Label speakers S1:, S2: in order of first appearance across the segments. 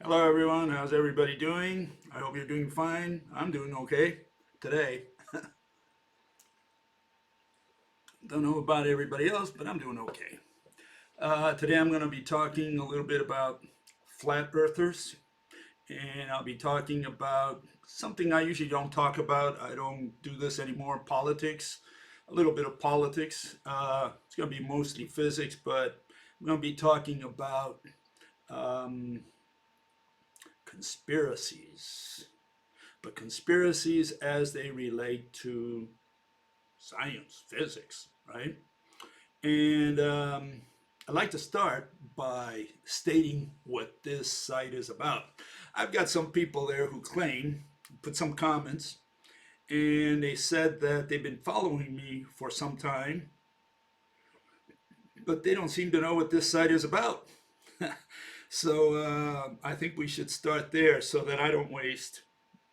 S1: Hello, everyone. How's everybody doing? I hope you're doing fine. I'm doing okay today. Don't know about everybody else, but I'm doing okay. Today, I'm going to be talking a little bit about flat earthers, and I'll be talking about something I usually don't talk about. I don't do this anymore, politics, a little bit of politics. It's going to be mostly physics, but I'm going to be talking about um, conspiracies. But conspiracies as they relate to science, physics, right? And I'd like to start by stating what this site is about. I've got some people there who claim, put some comments, and they said that they've been following me for some time, but they don't seem to know what this site is about. So I think we should start there so that I don't waste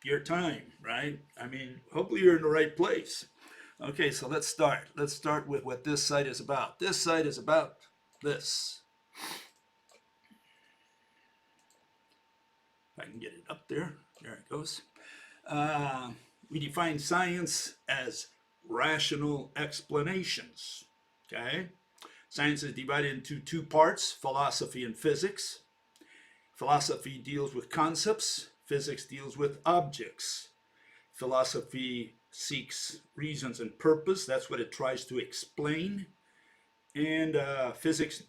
S1: your time, right? I mean, hopefully you're in the right place. Okay, so let's start. Let's start with what this site is about. This site is about this. If I can get it up there. There it goes. Uh, we define science as rational explanations. Okay? Science is divided into two parts, philosophy and physics. Philosophy deals with concepts, physics deals with objects. Philosophy seeks reasons and purpose, that's what it tries to explain. And physics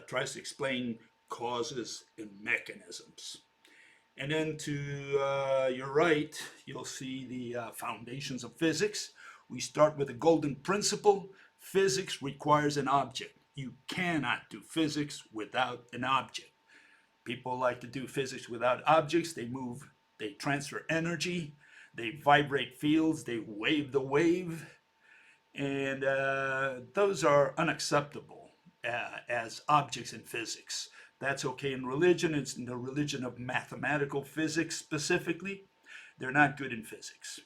S1: tries to explain causes and mechanisms. And then to your right, you'll see the foundations of physics. We start with the golden principle. Physics requires an object. You cannot do physics without an object. People like to do physics without objects. They move, they transfer energy, they vibrate fields, they wave the wave, and those are unacceptable as objects in physics. That's okay in religion. It's in the religion of mathematical physics specifically. They're not good in physics.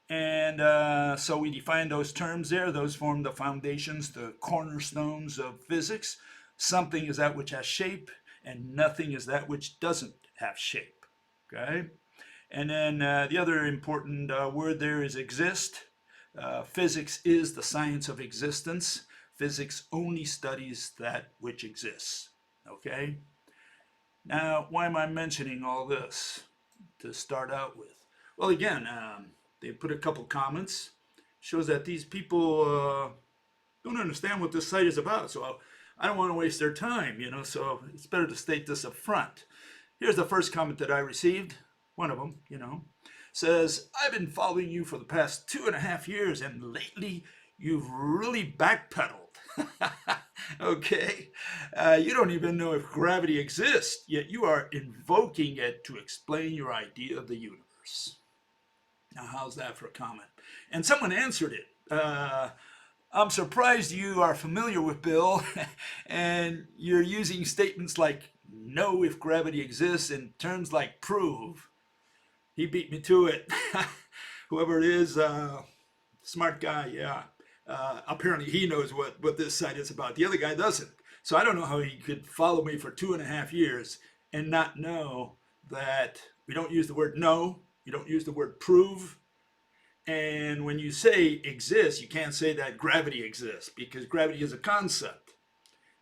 S1: And so we define those terms there. Those form the foundations, the cornerstones of physics. Something is that which has shape, and nothing is that which doesn't have shape. Okay? And then the other important word there is exist. Physics is the science of existence. Physics only studies that which exists. Okay? Now, why am I mentioning all this to start out with? Well, again, they put a couple comments. Shows that these people don't understand what this site is about. So I don't want to waste their time, so it's better to state this up front. Here's the first comment that I received. One of them, says, I've been following you for the past 2.5 years, and lately you've really backpedaled. Okay? You don't even know if gravity exists, yet you are invoking it to explain your idea of the universe. Now, how's that for a comment? And someone answered it. I'm surprised you are familiar with Bill and you're using statements like know if gravity exists in terms like prove. He beat me to it. Whoever it is, smart guy, yeah. Apparently he knows what this site is about. The other guy doesn't. So I don't know how he could follow me for 2.5 years and not know that we don't use the word know, you don't use the word prove. And when you say exists, you can't say that gravity exists because gravity is a concept.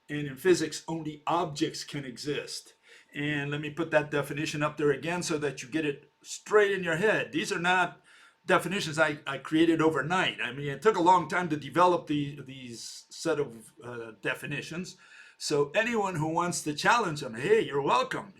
S1: And in physics, only objects can exist. And let me put that definition up there again so that you get it straight in your head. These are not definitions I created overnight. I mean, it took a long time to develop these set of definitions. So anyone who wants to challenge them, hey, you're welcome.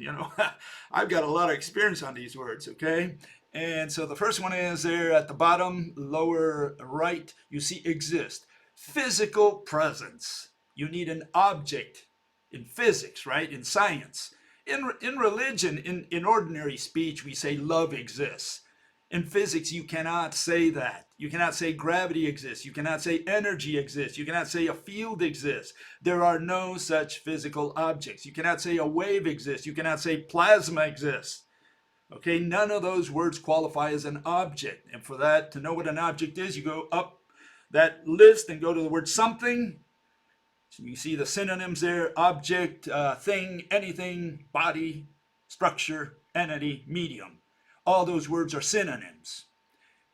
S1: I've got a lot of experience on these words, okay? And so the first one is there at the bottom, lower right, you see exist. Physical presence. You need an object in physics, right? In science. In religion, in ordinary speech, we say love exists. In physics, you cannot say that. You cannot say gravity exists. You cannot say energy exists. You cannot say a field exists. There are no such physical objects. You cannot say a wave exists. You cannot say plasma exists. Okay, none of those words qualify as an object. And for that, to know what an object is, you go up that list and go to the word something. So you see the synonyms there, object, thing, anything, body, structure, entity, medium. All those words are synonyms.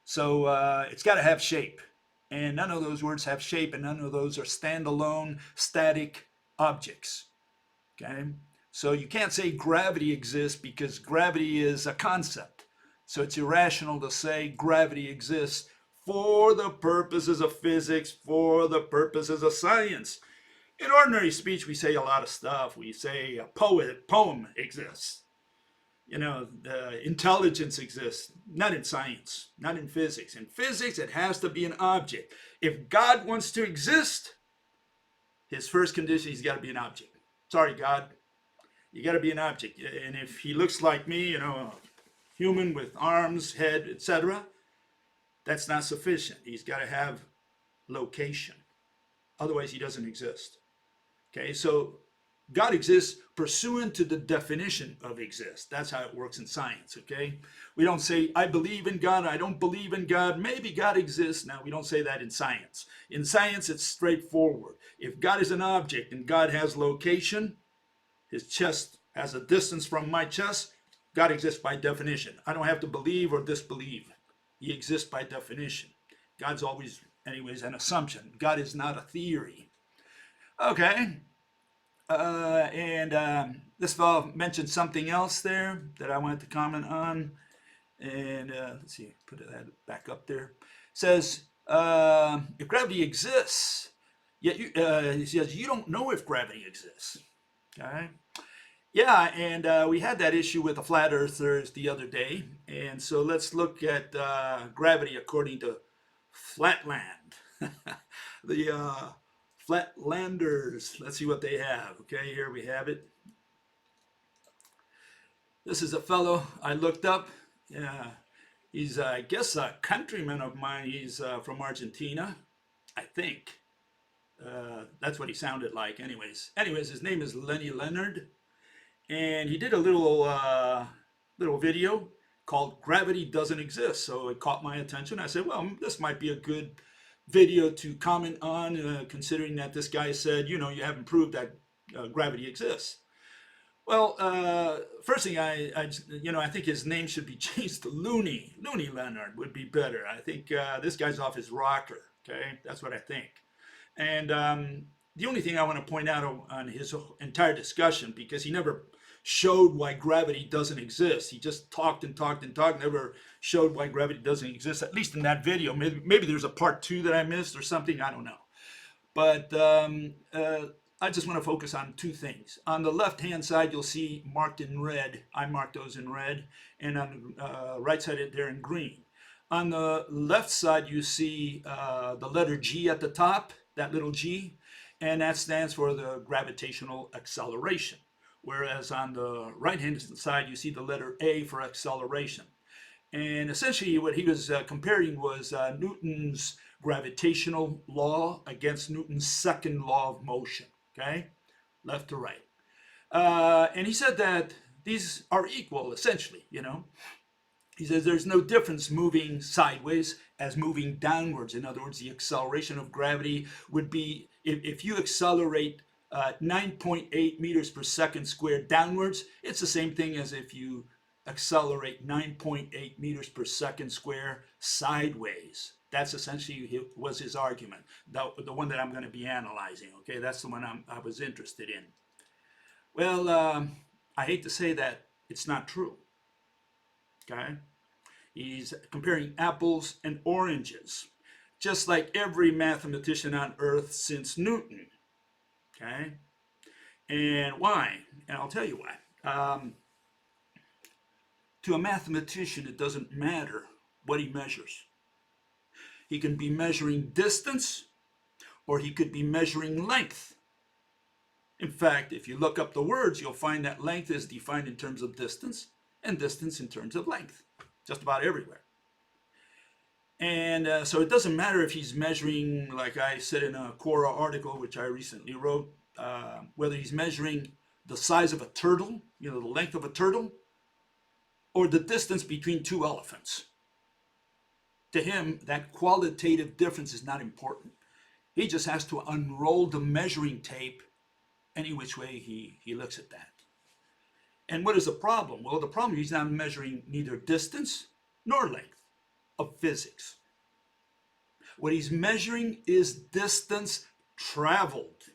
S1: So it's got to have shape. And none of those words have shape, and none of those are standalone, static objects. Okay? So you can't say gravity exists because gravity is a concept. So it's irrational to say gravity exists for the purposes of physics, for the purposes of science. In ordinary speech, we say a lot of stuff. We say a poem exists. Intelligence exists. Not in science, not in physics. In physics, it has to be an object. If God wants to exist, his first condition, he's got to be an object. Sorry, God, you got to be an object. And if he looks like me, a human with arms, head, etc., that's not sufficient. He's got to have location. Otherwise, he doesn't exist. Okay, so God exists pursuant to the definition of exist. That's how it works in science, okay? We don't say, I believe in God, I don't believe in God, maybe God exists. Now, we don't say that in science. In science, it's straightforward. If God is an object and God has location, his chest has a distance from my chest, God exists by definition. I don't have to believe or disbelieve. He exists by definition. God's always, anyways, an assumption. God is not a theory. Okay. This fellow mentioned something else there that I wanted to comment on. And let's see, put that back up there. It says, if gravity exists, yet he says, you don't know if gravity exists. Okay. Yeah, and we had that issue with the flat earthers the other day. And so let's look at gravity according to Flatland. The Flatlanders. Let's see what they have. Okay, here we have it. This is a fellow I looked up. Yeah, he's, I guess, a countryman of mine. He's from Argentina, I think. That's what he sounded like. Anyways, his name is Leny Lenard. And he did a little video called Gravity Doesn't Exist. So it caught my attention. I said, well, this might be a good video to comment on, considering that this guy said, you haven't proved that gravity exists. Well, first thing I think his name should be changed to Leny Lenard would be better. I think this guy's off his rocker. Okay, that's what I think. And the only thing I want to point out on his entire discussion, because he never showed why gravity doesn't exist. He just talked and talked and talked, never showed why gravity doesn't exist, at least in that video. Maybe there's a part 2 that I missed or something, I don't know. But I just want to focus on 2 things. On the left-hand side, you'll see marked in red. I marked those in red. And on the right side, they're in green. On the left side, you see the letter G at the top, that little G, and that stands for the gravitational acceleration. Whereas on the right-hand side, you see the letter A for acceleration. And essentially what he was comparing was Newton's gravitational law against Newton's second law of motion, okay? Left to right. And he said that these are equal, essentially, He says there's no difference moving sideways as moving downwards. In other words, the acceleration of gravity would be, if you accelerate 9.8 meters per second squared downwards, it's the same thing as if you accelerate 9.8 meters per second square sideways. That's essentially was his argument, the one that I'm going to be analyzing. Okay, that's the one I was interested in. Well, I hate to say that it's not true. Okay, he's comparing apples and oranges, just like every mathematician on Earth since Newton. Okay, and why? And I'll tell you why. To a mathematician, it doesn't matter what he measures. He can be measuring distance, or he could be measuring length. In fact, if you look up the words, you'll find that length is defined in terms of distance, and distance in terms of length, just about everywhere. And so it doesn't matter if he's measuring, like I said in a Quora article, which I recently wrote, whether he's measuring the size of a turtle, the length of a turtle, or the distance between 2 elephants. To him, that qualitative difference is not important. He just has to unroll the measuring tape any which way he looks at that. And what is the problem? Well, the problem is he's not measuring neither distance nor length of physics. What he's measuring is distance traveled.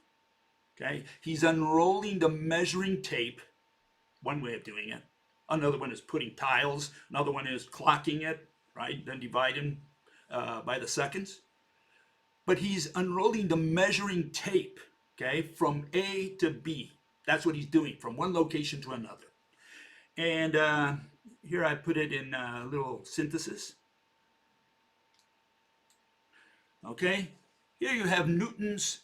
S1: Okay? He's unrolling the measuring tape, one way of doing it. Another one is putting tiles. Another one is clocking it, right? Then dividing by the seconds. But he's unrolling the measuring tape, okay, from A to B. That's what he's doing, from one location to another. And here I put it in a little synthesis. Okay, here you have Newton's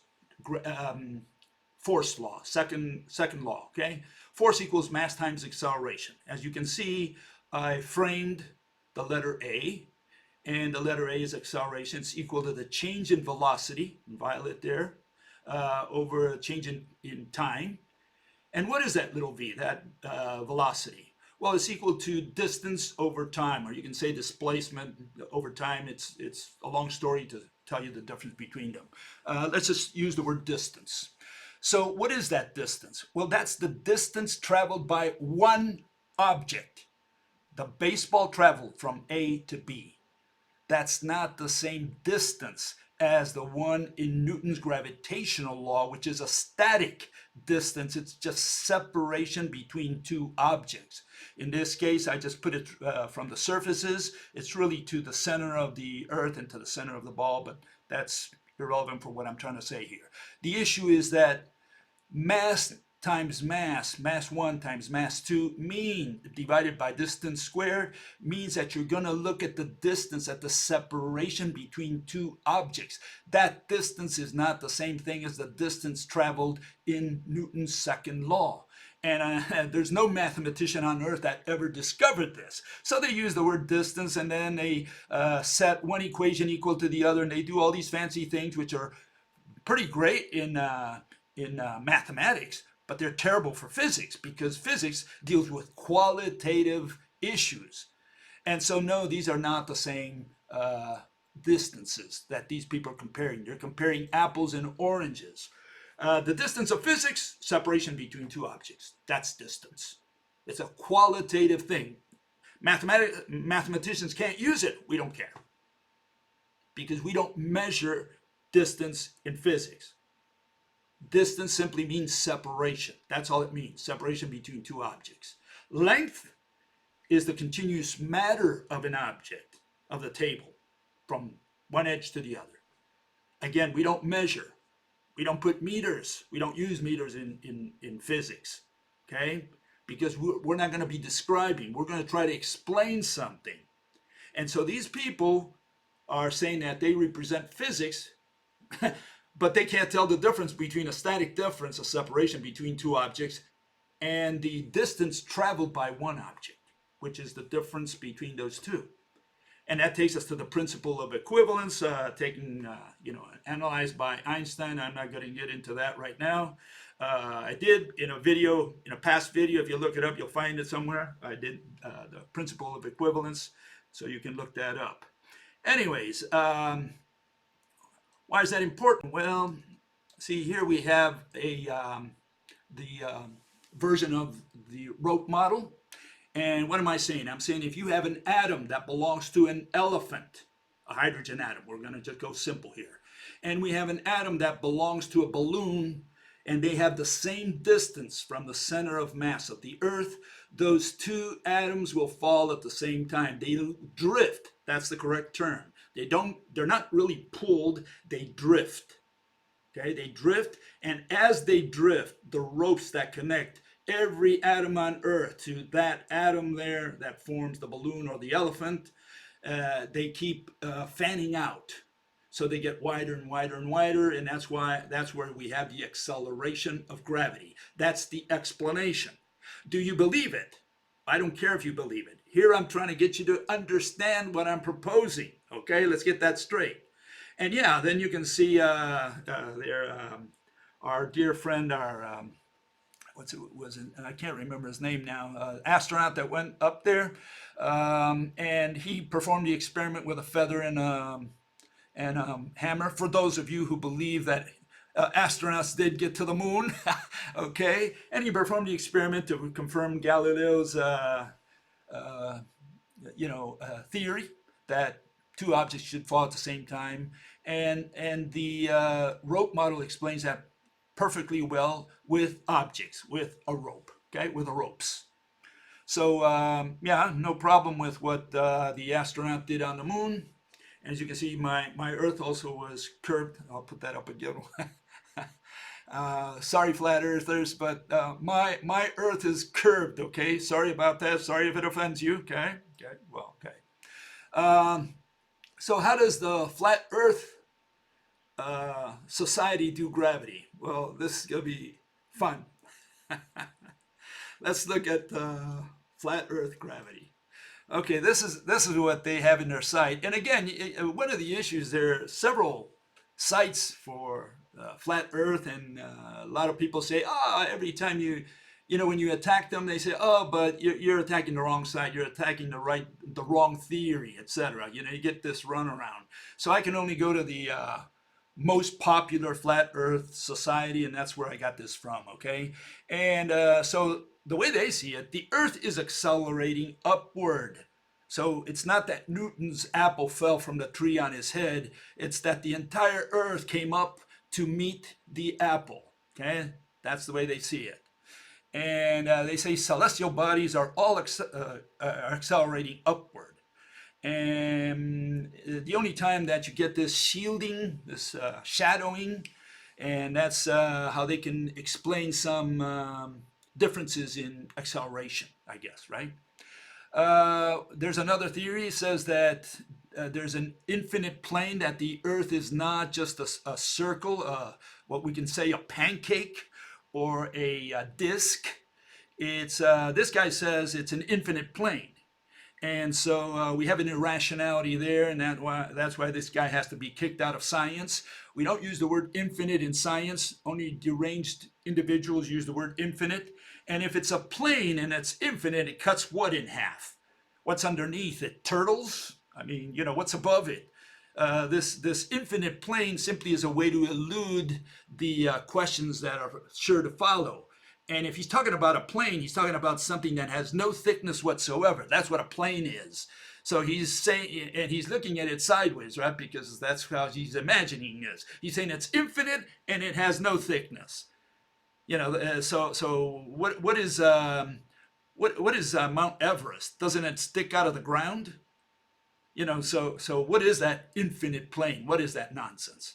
S1: force law, second law. Okay, force equals mass times acceleration. As you can see, I framed the letter A, and the letter A is acceleration. It's equal to the change in velocity, in violet there, over a change in time. And what is that little v, that velocity? Well, it's equal to distance over time, or you can say displacement over time. It's a long story to tell you the difference between them. Let's just use the word distance. So what is that distance? Well, that's the distance traveled by one object. The baseball traveled from A to B. That's not the same distance as the one in Newton's gravitational law, which is a static distance. It's just separation between two objects. In this case, I just put it from the surfaces. It's really to the center of the earth and to the center of the ball, but that's irrelevant for what I'm trying to say here. The issue is that mass times mass 1 times mass 2 divided by distance squared means that you're going to look at the distance, at the separation between two objects. That distance is not the same thing as the distance traveled in Newton's second law. And there's no mathematician on earth that ever discovered this. So they use the word distance, and then they set one equation equal to the other, and they do all these fancy things which are pretty great in mathematics, but they're terrible for physics, because physics deals with qualitative issues. And so no, these are not the same distances that these people are comparing. They're comparing apples and oranges. The distance of physics, separation between two objects. That's distance. It's a qualitative thing. Mathematicians can't use it. We don't care, because we don't measure distance in physics. Distance simply means separation. That's all it means, separation between two objects. Length is the continuous matter of an object, of the table, from one edge to the other. Again, we don't measure. We don't put meters. We don't use meters in physics, okay? Because we're not going to be describing. We're going to try to explain something. And so these people are saying that they represent physics, but they can't tell the difference between a static difference, a separation between two objects, and the distance traveled by one object, which is the difference between those two. And that takes us to the principle of equivalence, analyzed by Einstein. I'm not going to get into that right now. I did in a past video, if you look it up, you'll find it somewhere. I did the principle of equivalence, so you can look that up. Anyways, why is that important? Well, see, here we have the version of the rope model. And what am I saying? I'm saying if you have an atom that belongs to an elephant, a hydrogen atom, we're going to just go simple here. And we have an atom that belongs to a balloon, and they have the same distance from the center of mass of the Earth. Those two atoms will fall at the same time. They drift. That's the correct term. They're not really pulled, they drift. Okay, they drift, and as they drift, the ropes that connect every atom on Earth to that atom there that forms the balloon or the elephant, they keep fanning out. So they get wider and wider and wider, and that's where we have the acceleration of gravity. That's the explanation. Do you believe it? I don't care if you believe it. Here I'm trying to get you to understand what I'm proposing. Okay, let's get that straight. And yeah, then you can see our dear friend, I can't remember his name now, astronaut that went up there, and he performed the experiment with a feather and a hammer. For those of you who believe that astronauts did get to the moon. Okay, and he performed the experiment to confirm Galileo's theory that two objects should fall at the same time, and the rope model explains that perfectly well with objects, with a rope, okay, with the ropes. So yeah, no problem with what the astronaut did on the moon. As you can see, my Earth also was curved. I'll put that up again. Sorry, flat earthers, but my Earth is curved. Okay, sorry about that. Sorry if it offends you. Okay, okay, well, okay. So how does the flat Earth society do gravity? Well, this is gonna be fun. Let's look at flat Earth gravity. Okay, this is what they have in their site. And again, one of the issues, there are several sites for flat Earth, and a lot of people say, every time when you attack them, they say, but you're attacking the wrong side, you're attacking the wrong theory, etc. You get this runaround. So I can only go to the most popular flat Earth society, and that's where I got this from. Okay, and so the way they see it, the Earth is accelerating upward. So it's not that Newton's apple fell from the tree on his head. It's that the entire Earth came up to meet the apple. Okay, that's the way they see it. And they say celestial bodies are all accelerating upward. And the only time that you get this shielding, this shadowing, and that's how they can explain some differences in acceleration, I guess, right? There's another theory that says that there's an infinite plane, that the Earth is not just a circle, what we can say a pancake or a disk. It's this guy says it's an infinite plane. And so we have an irrationality there, and that's why this guy has to be kicked out of science. We don't use the word infinite in science. Only deranged individuals use the word infinite. And if it's a plane and it's infinite, it cuts what in half? What's underneath it? Turtles? I mean, what's above it? This infinite plane simply is a way to elude the questions that are sure to follow. And if he's talking about a plane, he's talking about something that has no thickness whatsoever. That's what a plane is. So he's saying, and he's looking at it sideways, right? Because that's how he's imagining this. He's saying it's infinite and it has no thickness. So what is Mount Everest? Doesn't it stick out of the ground? So what is that infinite plane? What is that nonsense?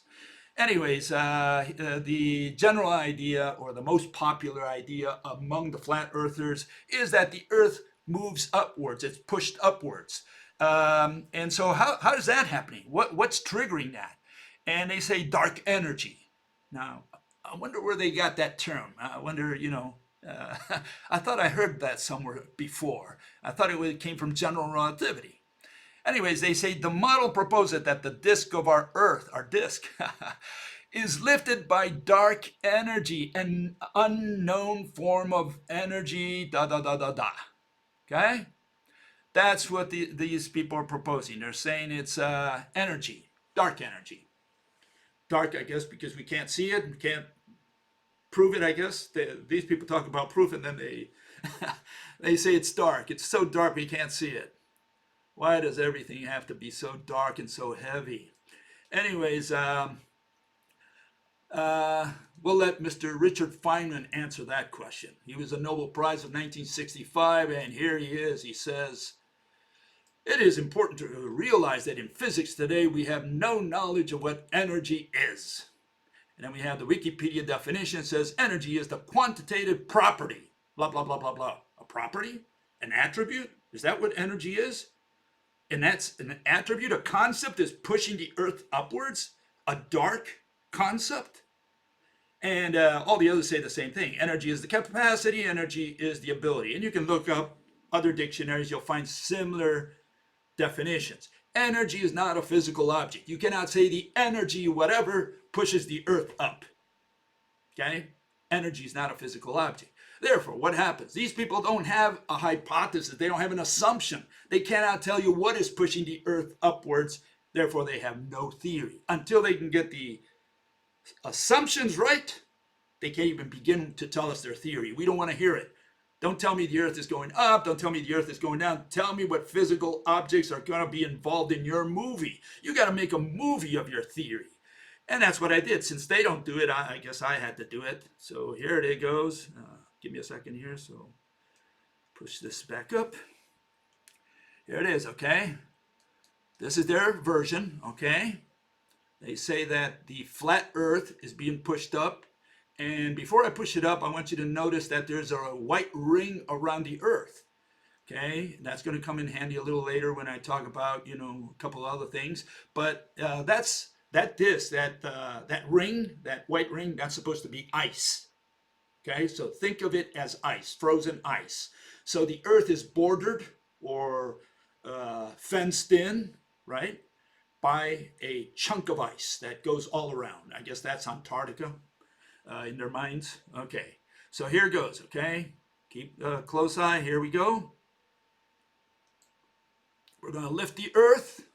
S1: Anyways, the general idea, or the most popular idea among the flat earthers, is that the Earth moves upwards. It's pushed upwards. And so how is that happening? What's triggering that? And they say dark energy. Now, I wonder where they got that term. I wonder, I thought I heard that somewhere before. I thought it came from general relativity. Anyways, they say the model proposes that the disk of our Earth, our disk, is lifted by dark energy, an unknown form of energy, Okay? That's what these people are proposing. They're saying it's energy, dark energy. Dark, I guess, because we can't see it, we can't prove it, I guess. These people talk about proof, and then they say it's dark. It's so dark we can't see it. Why does everything have to be so dark and so heavy? Anyways, we'll let Mr. Richard Feynman answer that question. He was a Nobel Prize of 1965, and here he is. He says, it is important to realize that in physics today, we have no knowledge of what energy is. And then we have the Wikipedia definition. It says, energy is the quantitative property, blah, blah, blah, blah, blah. A property? An attribute? Is that what energy is? And that's an attribute, a concept is pushing the Earth upwards, a dark concept. And all the others say the same thing. Energy is the capacity, energy is the ability. And you can look up other dictionaries, you'll find similar definitions. Energy is not a physical object. You cannot say the energy, whatever, pushes the Earth up. Okay? Energy is not a physical object. Therefore, what happens? These people don't have a hypothesis. They don't have an assumption. They cannot tell you what is pushing the Earth upwards. Therefore, they have no theory until they can get the assumptions right, they can't even begin to tell us their theory. We don't want to hear it. Don't tell me the earth is going up. Don't tell me the earth is going down. Tell me what physical objects are going to be involved in your movie. You got to make a movie of your theory. And that's what I did. Since they don't do it, I guess I had to do it. So here it goes. Give me a second here. So push this back up. Here it is, okay? This is their version, okay? They say that the flat earth is being pushed up. And before I push it up, I want you to notice that there's a white ring around the earth. Okay, that's going to come in handy a little later when I talk about, a couple of other things. But that ring, that white ring, that's supposed to be ice. Okay, so think of it as ice, frozen ice. So the earth is bordered or fenced in, right, by a chunk of ice that goes all around. I guess that's Antarctica. In their minds. Okay, so here goes, okay? Keep a close eye, here we go. We're gonna lift the earth,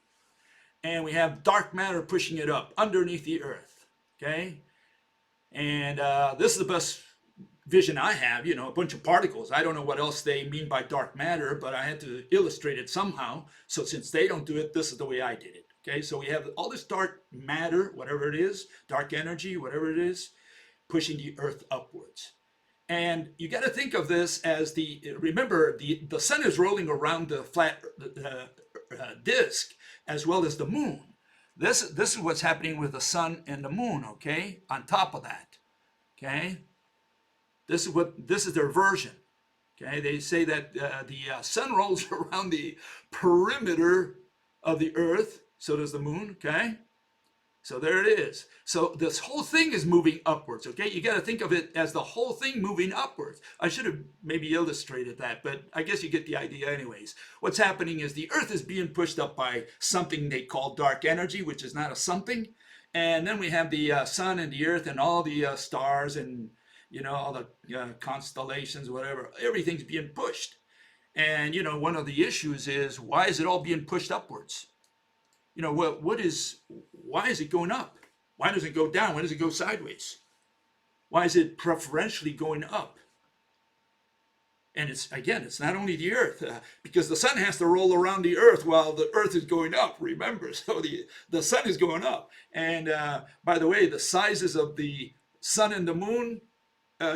S1: and we have dark matter pushing it up underneath the earth, okay? And this is the best vision I have, a bunch of particles. I don't know what else they mean by dark matter, but I had to illustrate it somehow. So since they don't do it, this is the way I did it, okay? So we have all this dark matter, whatever it is, dark energy, whatever it is, pushing the earth upwards. And you got to think of this as remember, the sun is rolling around the flat disk as well as the moon. This is what's happening with the sun and the moon, okay? On top of that, okay? This is their version, okay? They say that the sun rolls around the perimeter of the earth, so does the moon, okay? So there it is. So this whole thing is moving upwards, okay? You got to think of it as the whole thing moving upwards. I should have maybe illustrated that, but I guess you get the idea anyways. What's happening is the earth is being pushed up by something they call dark energy, which is not a something. And then we have the sun and the earth and all the stars and, all the constellations, whatever. Everything's being pushed. And, one of the issues is, why is it all being pushed upwards? Why is it going up? Why does it go down? Why does it go sideways? Why is it preferentially going up? And it's not only the earth, because the sun has to roll around the earth while the earth is going up, remember? So the sun is going up. And by the way, the sizes of the sun and the moon,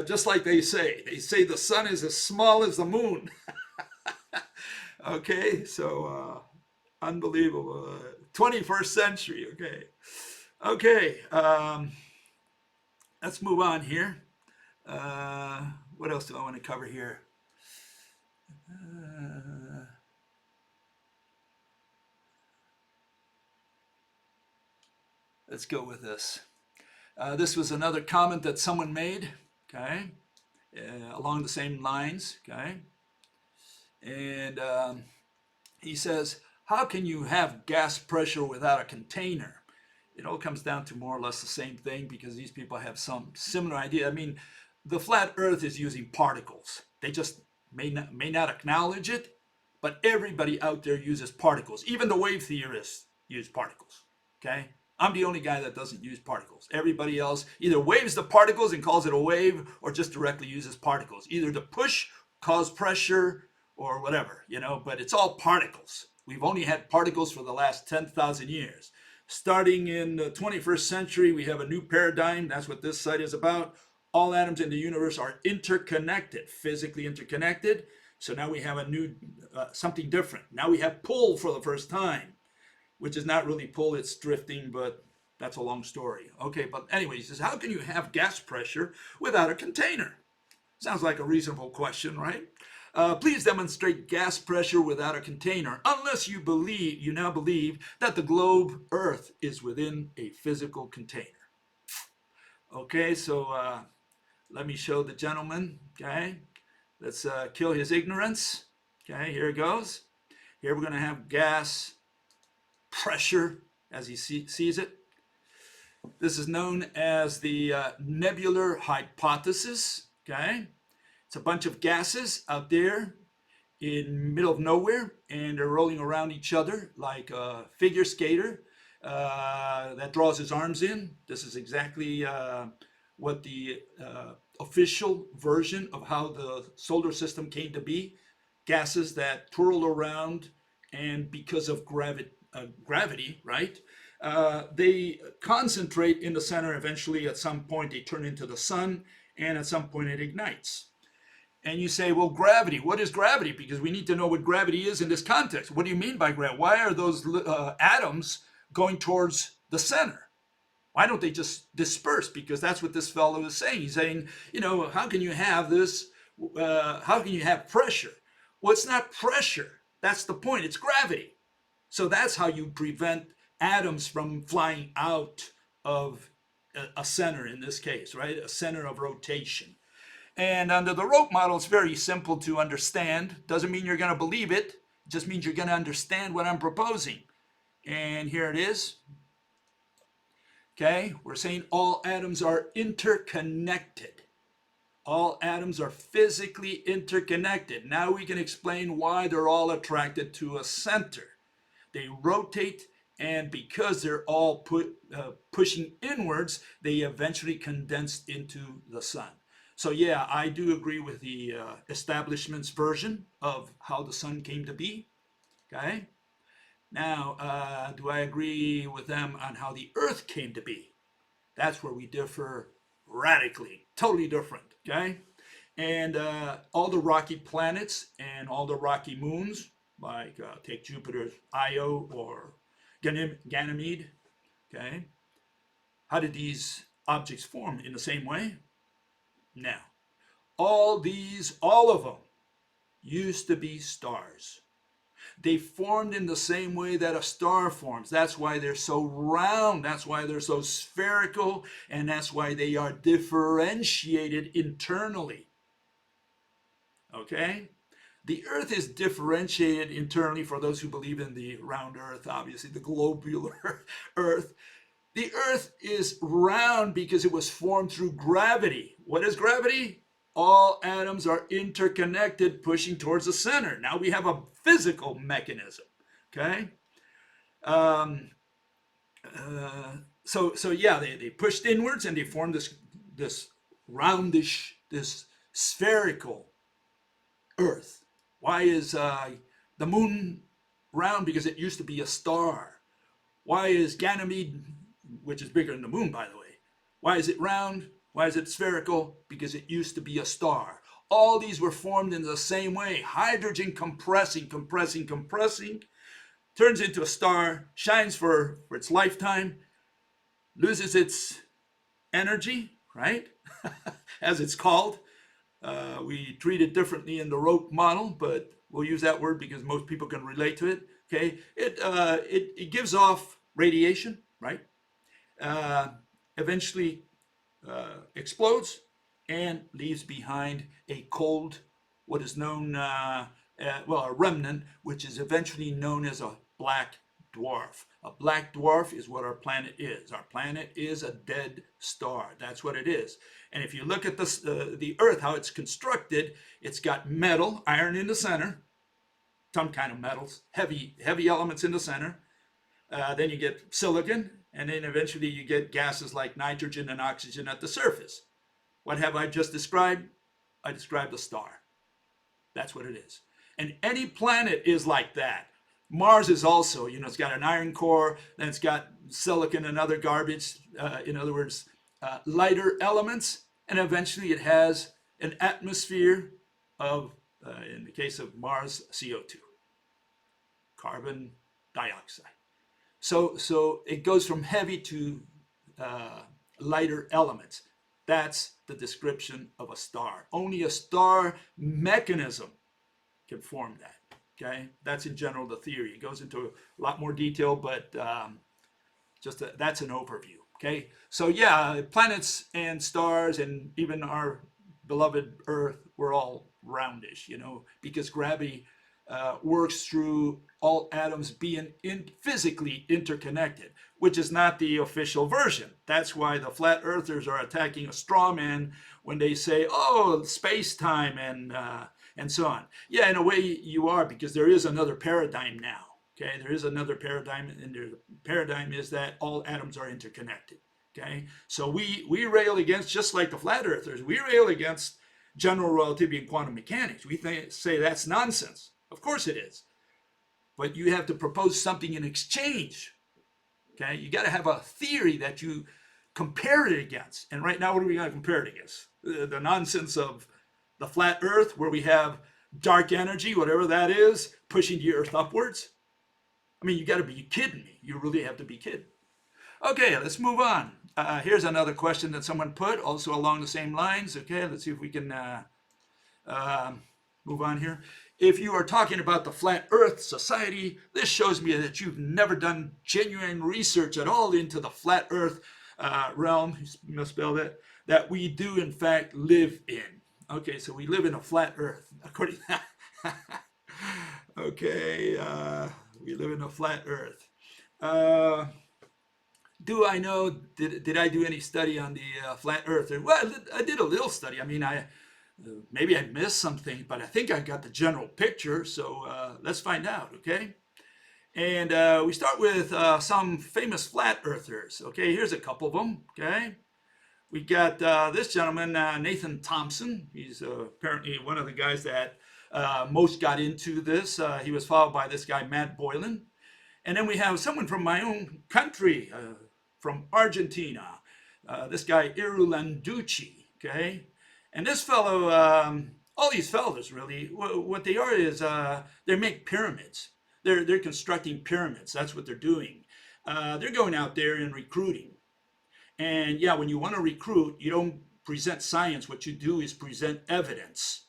S1: just like they say the sun is as small as the moon. Okay, so unbelievable. 21st century, okay. Let's move on here. What else do I want to cover here? Let's go with this. This was another comment that someone made, okay, along the same lines, okay. And he says, how can you have gas pressure without a container? It all comes down to more or less the same thing, because these people have some similar idea. I mean, the flat earth is using particles. They just may not acknowledge it, but everybody out there uses particles. Even the wave theorists use particles, okay? I'm the only guy that doesn't use particles. Everybody else either waves the particles and calls it a wave, or just directly uses particles, either to push, cause pressure, or whatever, but it's all particles. We've only had particles for the last 10,000 years. Starting in the 21st century, we have a new paradigm. That's what this site is about. All atoms in the universe are interconnected, physically interconnected. So now we have a new, something different. Now we have pull for the first time, which is not really pull, it's drifting, but that's a long story. Okay, but anyway, he says, how can you have gas pressure without a container? Sounds like a reasonable question, right? Please demonstrate gas pressure without a container, unless you now believe that the globe Earth is within a physical container. Okay, so let me show the gentleman, okay? Let's kill his ignorance. Okay, here it goes. Here we're going to have gas pressure as he sees it. This is known as the nebular hypothesis, okay? It's a bunch of gases out there in the middle of nowhere, and they're rolling around each other like a figure skater. that draws his arms in. This is exactly what the official version of how the solar system came to be. Gases that twirl around, and because of gravity, right? They concentrate in the center. Eventually, at some point, they turn into the sun, and at some point, it ignites. And you say, well, gravity, what is gravity? Because we need to know what gravity is in this context. What do you mean by gravity? Why are those atoms going towards the center? Why don't they just disperse? Because that's what this fellow is saying. He's saying, how can you have this? How can you have pressure? Well, it's not pressure. That's the point. It's gravity. So that's how you prevent atoms from flying out of a center in this case, right? A center of rotation. And under the rope model, it's very simple to understand. Doesn't mean you're going to believe it. It just means you're going to understand what I'm proposing. And here it is. Okay, we're saying all atoms are interconnected. All atoms are physically interconnected. Now we can explain why they're all attracted to a center. They rotate, and because they're all pushing inwards, they eventually condense into the sun. So yeah, I do agree with the establishment's version of how the sun came to be. Okay. Now, do I agree with them on how the Earth came to be? That's where we differ radically, totally different, okay? And all the rocky planets and all the rocky moons, like take Jupiter's Io or Ganymede, okay? How did these objects form? In the same way? Now, all of them, used to be stars. They formed in the same way that a star forms. That's why they're so round. That's why they're so spherical. And that's why they are differentiated internally. Okay? The Earth is differentiated internally for those who believe in the round Earth, obviously, the globular Earth. The Earth is round because it was formed through gravity. What is gravity? All atoms are interconnected, pushing towards the center. Now we have a physical mechanism, okay? So yeah, they pushed inwards and they formed this roundish, this spherical Earth. Why is the moon round? Because it used to be a star. Why is Ganymede, which is bigger than the moon, by the way, why is it round? Why is it spherical? Because it used to be a star. All these were formed in the same way. Hydrogen compressing, turns into a star, shines for its lifetime, loses its energy, right? As it's called. We treat it differently in the rope model, but we'll use that word because most people can relate to it. Okay, it gives off radiation, right? Eventually explodes and leaves behind a cold, what is known, a remnant, which is eventually known as a black dwarf. A black dwarf is what our planet is. Our planet is a dead star. That's what it is. And if you look at this, the Earth, how it's constructed, it's got metal, iron in the center, some kind of metals, heavy elements in the center. Then you get silicon, and then eventually you get gases like nitrogen and oxygen at the surface. What have I just described? I described a star. That's what it is. And any planet is like that. Mars is also, it's got an iron core, then it's got silicon and other garbage, in other words, lighter elements, and eventually it has an atmosphere of, in the case of Mars, CO2, carbon dioxide. So it goes from heavy to lighter elements. That's the description of a star. Only a star mechanism can form that. Okay, that's in general the theory. It goes into a lot more detail, but that's an overview. Okay, so yeah, planets and stars and even our beloved Earth, we're all roundish, because gravity works through all atoms being physically interconnected, which is not the official version. That's why the flat earthers are attacking a straw man when they say, oh, space-time and so on. Yeah, in a way you are, because there is another paradigm now. Okay, there is another paradigm, and the paradigm is that all atoms are interconnected. Okay, so we rail against, just like the flat earthers, we rail against general relativity and quantum mechanics. We say that's nonsense. Of course it is, but you have to propose something in exchange. Okay, you got to have a theory that you compare it against. And right now, what are we going to compare it against? The nonsense of the flat Earth, where we have dark energy, whatever that is, pushing the Earth upwards. I mean, you got to be kidding me. You really have to be kidding. Okay, let's move on. Here's another question that someone put, also along the same lines. Okay, let's see if we can move on here. If you are talking about the flat Earth society, this shows me that you've never done genuine research at all into the flat Earth realm, you misspell that we do in fact live in. Okay, so we live in a flat Earth, according to that. Okay, we live in a flat Earth. Do I know, did I do any study on the flat Earth? Well, I did a little study. I mean, maybe I missed something, but I think I got the general picture. So let's find out, okay? And we start with some famous flat earthers. Okay, here's a couple of them, okay? We got this gentleman, Nathan Thompson. He's apparently one of the guys that most got into this. He was followed by this guy, Matt Boylan. And then we have someone from my own country, from Argentina, this guy, Irulanducci, okay? And this fellow, all these fellows really, what they are is they make pyramids. They're constructing pyramids. That's what they're doing. They're going out there and recruiting. And yeah, when you want to recruit, you don't present science. What you do is present evidence.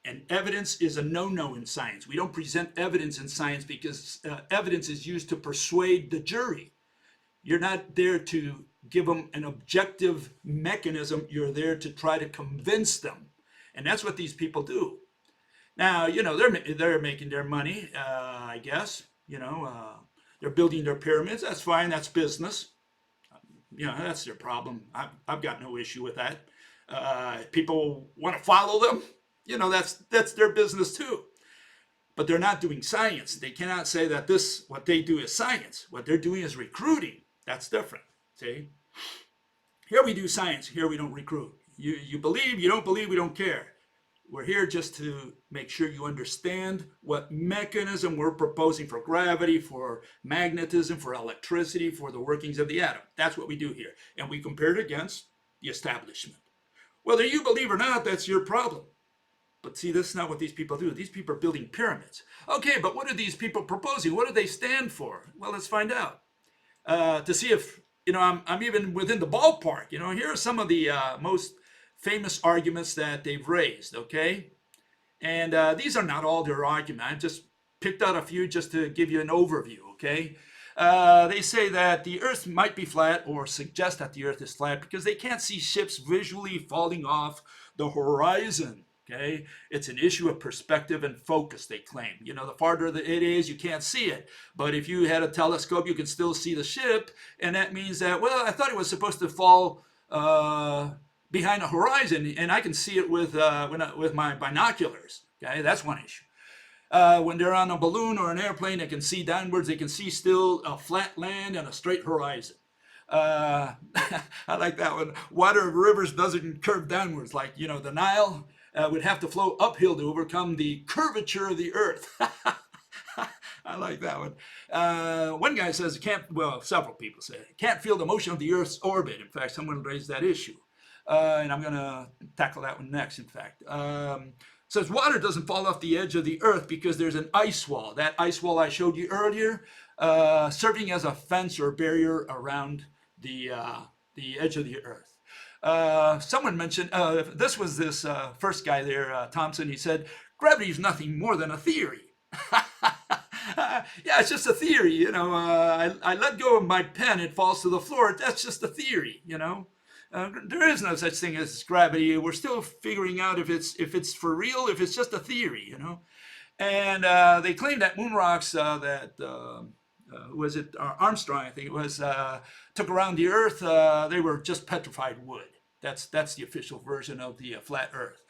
S1: And evidence is a no-no in science. We don't present evidence in science because evidence is used to persuade the jury. You're not there to give them an objective mechanism. You're there to try to convince them. And that's what these people do. Now, you know, they're making their money, I guess. You know, they're building their pyramids. That's fine. That's business. You know, that's their problem. I've got no issue with that. People want to follow them. You know, that's their business too. But they're not doing science. They cannot say that what they do is science. What they're doing is recruiting. That's different. See? Here we do science. Here we don't recruit. You believe, you don't believe, we don't care. We're here just to make sure you understand what mechanism we're proposing for gravity, for magnetism, for electricity, for the workings of the atom. That's what we do here. And we compare it against the establishment. Whether you believe or not, that's your problem. But see, that's not what these people do. These people are building pyramids. Okay, but what are these people proposing? What do they stand for? Well, let's find out. To see if, you know, I'm even within the ballpark. You know, here are some of the most famous arguments that they've raised, okay? And these are not all their arguments. I just picked out a few just to give you an overview, okay? They say that the Earth might be flat, or suggest that the Earth is flat, because they can't see ships visually falling off the horizon. Okay, it's an issue of perspective and focus, they claim. You know, the farther it is, you can't see it. But if you had a telescope, you can still see the ship. And that means that, well, I thought it was supposed to fall behind the horizon, and I can see it with my binoculars. Okay, that's one issue. When they're on a balloon or an airplane, they can see downwards. They can see still a flat land and a straight horizon. I like that one. Water of rivers doesn't curve downwards, like, you know, the Nile would have to flow uphill to overcome the curvature of the Earth. I like that one. One guy says, several people say, can't feel the motion of the Earth's orbit. In fact, someone raised that issue. And I'm going to tackle that one next, in fact. Says water doesn't fall off the edge of the Earth because there's an ice wall. That ice wall I showed you earlier, serving as a fence or barrier around the edge of the Earth. Someone mentioned, this was this first guy there, Thompson. He said, gravity is nothing more than a theory. Yeah, it's just a theory, you know. I let go of my pen, it falls to the floor. That's just a theory, you know. There is no such thing as gravity. We're still figuring out if it's for real, if it's just a theory, you know. And they claim that moon rocks was it Armstrong, I think it was, took around the Earth. They were just petrified wood. That's the official version of the flat Earth.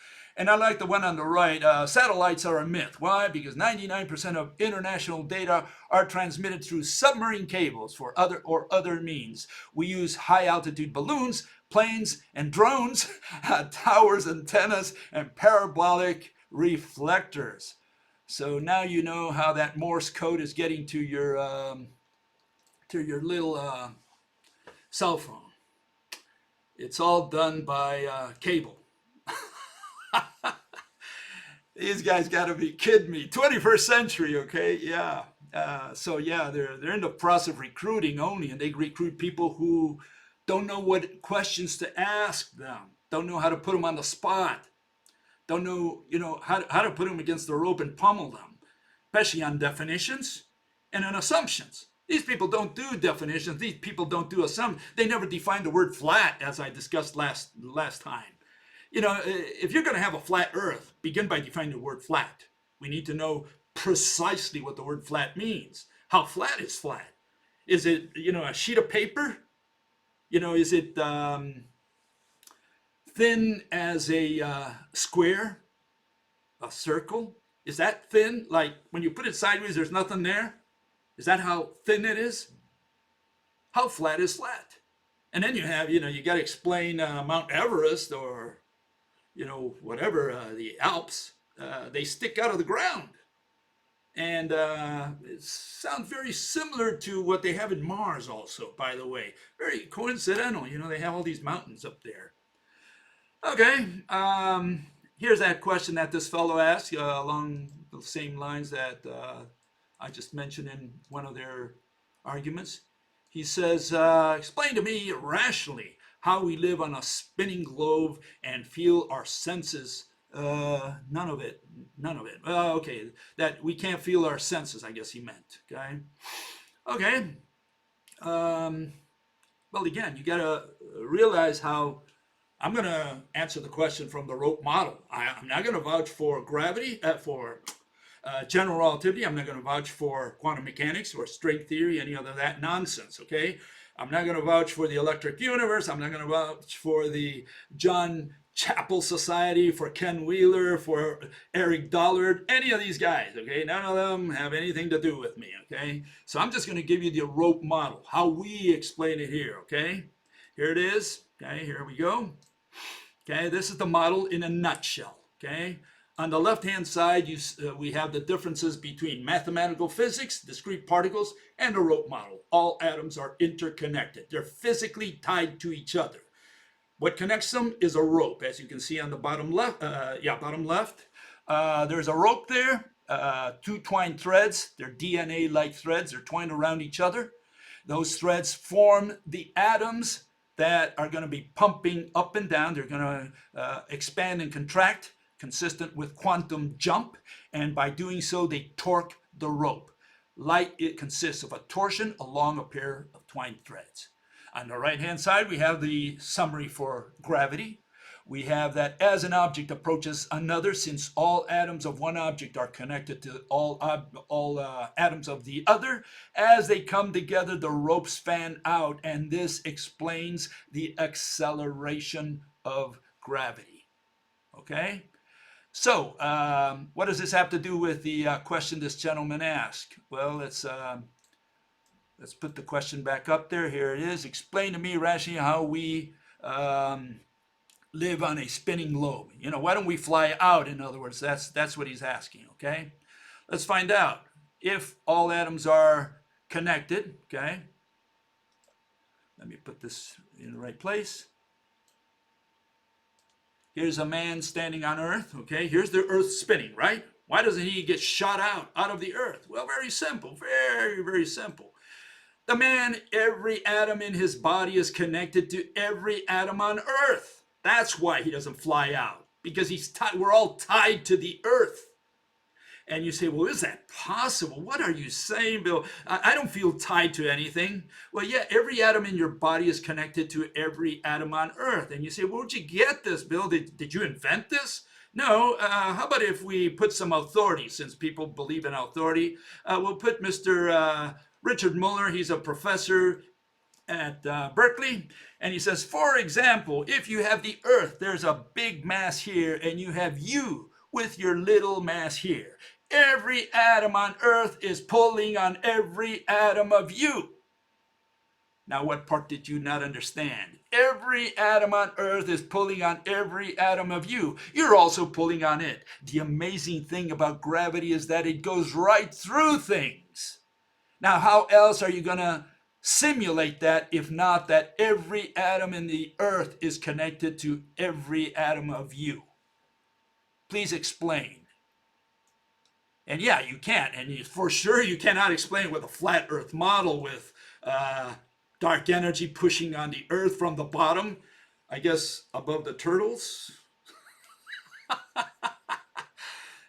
S1: And I like the one on the right. Satellites are a myth. Why? Because 99% of international data are transmitted through submarine cables for other means. We use high altitude balloons, planes, and drones, towers, antennas, and parabolic reflectors. So now you know how that Morse code is getting to your little cell phone. It's all done by cable. These guys got to be kidding me. 21st century, okay? Yeah. So yeah, they're in the process of recruiting only, and they recruit people who don't know what questions to ask them, don't know how to put them on the spot, don't know, how to put them against the rope and pummel them, especially on definitions and on assumptions. These people don't do definitions. These people don't do assumptions. They never define the word flat, as I discussed last time. If you're going to have a flat earth, begin by defining the word flat. We need to know precisely what the word flat means. How flat is flat? Is it, a sheet of paper? Is it thin as a square, a circle? Is that thin? Like when you put it sideways, there's nothing there? Is that how thin it is? How flat is flat? And then you have, you got to explain Mount Everest or whatever, the Alps, they stick out of the ground. And it sounds very similar to what they have in Mars also, by the way. Very coincidental, they have all these mountains up there. Okay, here's that question that this fellow asked along the same lines that I just mentioned in one of their arguments. He says, explain to me rationally how we live on a spinning globe and feel our senses. None of it. Okay, that we can't feel our senses, I guess he meant. Okay. Well, again, you got to realize how I'm going to answer the question from the rope model. I'm not going to vouch for gravity, for general relativity. I'm not going to vouch for quantum mechanics or string theory, any other of that nonsense, okay? I'm not going to vouch for the electric universe. I'm not going to vouch for the John Chapel Society, for Ken Wheeler, for Eric Dollard, any of these guys, okay? None of them have anything to do with me, okay? So I'm just going to give you the rope model, how we explain it here, okay? Here it is, okay? Here we go. Okay, this is the model in a nutshell, okay? On the left-hand side, we have the differences between mathematical physics, discrete particles, and the rope model. All atoms are interconnected. They're physically tied to each other. What connects them is a rope, as you can see on the bottom left. Bottom left. There's a rope there, two twined threads. They're DNA-like threads. They're twined around each other. Those threads form the atoms that are going to be pumping up and down. They're going to expand and contract, consistent with quantum jump, and by doing so, they torque the rope. Light, it consists of a torsion along a pair of twined threads. On the right-hand side, we have the summary for gravity. We have that as an object approaches another, since all atoms of one object are connected to all atoms of the other, as they come together, the ropes fan out, and this explains the acceleration of gravity. Okay? So, what does this have to do with the question this gentleman asked? Well, let's put the question back up there. Here it is. Explain to me rationally how we live on a spinning globe. Why don't we fly out? In other words, that's what he's asking. Okay, let's find out. If all atoms are connected, okay. Let me put this in the right place. Here's a man standing on Earth, okay? Here's the Earth spinning, right? Why doesn't he get shot out of the Earth? Well, very simple, very, very simple. The man, every atom in his body is connected to every atom on Earth. That's why he doesn't fly out, because we're all tied to the Earth. And you say, well, is that possible? What are you saying, Bill? I don't feel tied to anything. Well, yeah, every atom in your body is connected to every atom on Earth. And you say, well, where'd you get this, Bill? Did you invent this? No. How about if we put some authority, since people believe in authority? We'll put Mr. Richard Muller. He's a professor at Berkeley, and he says, for example, if you have the Earth, there's a big mass here, and you have you with your little mass here. Every atom on Earth is pulling on every atom of you. Now, what part did you not understand? Every atom on Earth is pulling on every atom of you. You're also pulling on it. The amazing thing about gravity is that it goes right through things. Now, how else are you going to simulate that if not that every atom in the Earth is connected to every atom of you? Please explain. And yeah, you can't. And for sure you cannot explain it with a flat Earth model with dark energy pushing on the Earth from the bottom, I guess above the turtles.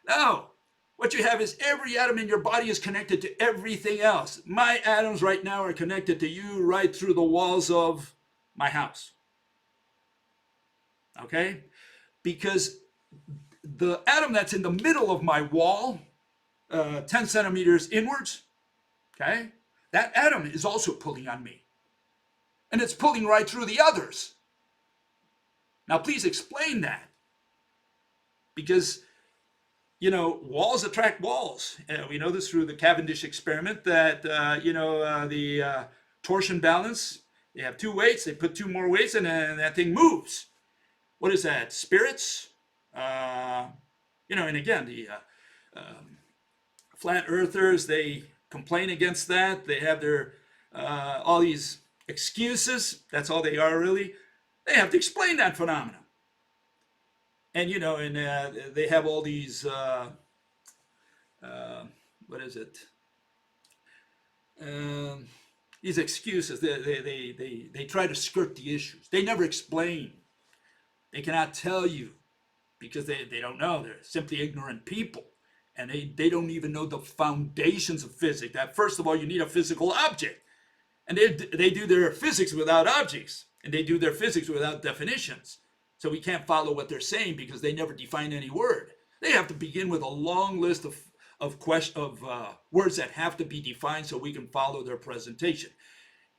S1: No. What you have is every atom in your body is connected to everything else. My atoms right now are connected to you right through the walls of my house. Okay? Because the atom that's in the middle of my wall, 10 centimeters inwards, okay, that atom is also pulling on me. And it's pulling right through the others. Now, please explain that. Because, walls attract walls. We know this through the Cavendish experiment that, the torsion balance, they have two weights, they put two more weights, and then that thing moves. What is that? Spirits? And again, the flat earthers, they complain against that. They have their, all these excuses. That's all they are, really. They have to explain that phenomenon. And, they have all these, what is it? These excuses. They try to skirt the issues. They never explain. They cannot tell you because they don't know. They're simply ignorant people. And they don't even know the foundations of physics. That first of all, you need a physical object. And they do their physics without objects. And they do their physics without definitions. So we can't follow what they're saying because they never define any word. They have to begin with a long list of words that have to be defined so we can follow their presentation.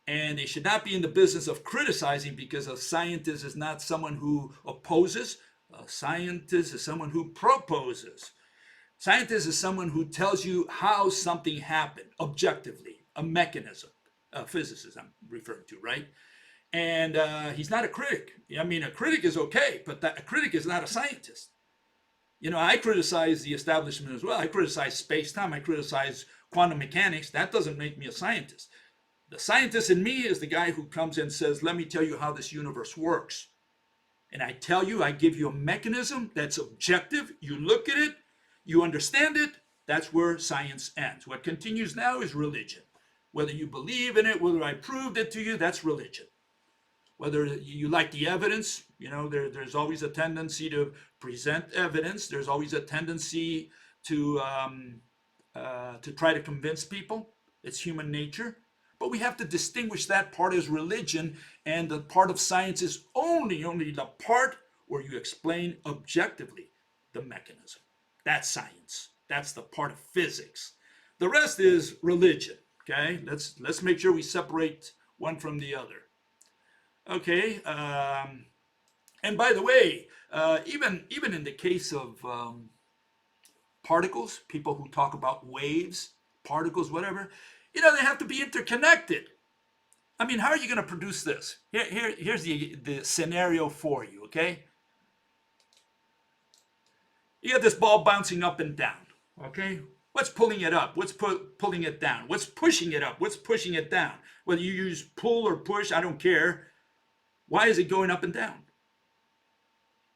S1: And they should not be in the business of criticizing because a scientist is not someone who opposes. A scientist is someone who proposes. Scientist is someone who tells you how something happened objectively, a mechanism. A physicist I'm referring to, right? And he's not a critic. I mean, a critic is okay, but a critic is not a scientist. I criticize the establishment as well. I criticize space-time. I criticize quantum mechanics. That doesn't make me a scientist. The scientist in me is the guy who comes and says, let me tell you how this universe works. And I tell you, I give you a mechanism that's objective. You look at it, you understand it. That's where science ends. What continues now is religion. Whether you believe in it, whether I proved it to you, that's religion. Whether you like the evidence, there's always a tendency to present evidence. There's always a tendency to try to convince people. It's human nature. But we have to distinguish that part as religion, and the part of science is only the part where you explain objectively the mechanism. That's science. That's the part of physics. The rest is religion. Okay, let's make sure we separate one from the other. Okay, and by the way, even in the case of particles, people who talk about waves, particles, whatever, they have to be interconnected. I mean, how are you going to produce this? Here's the scenario for you. Okay, you got this ball bouncing up and down. Okay. What's pulling it up? What's pulling it down? What's pushing it up? What's pushing it down? Whether you use pull or push, I don't care. Why is it going up and down?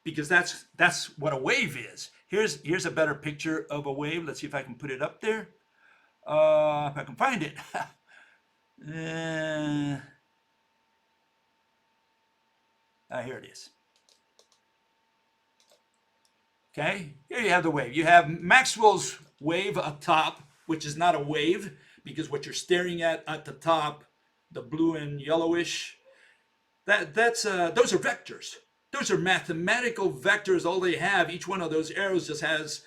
S1: Because that's what a wave is. Here's a better picture of a wave. Let's see if I can put it up there. If I can find it. Here it is. Okay, here you have the wave. You have Maxwell's wave atop, which is not a wave, because what you're staring at the top, the blue and yellowish, those are vectors. Those are mathematical vectors. All they have, each one of those arrows just has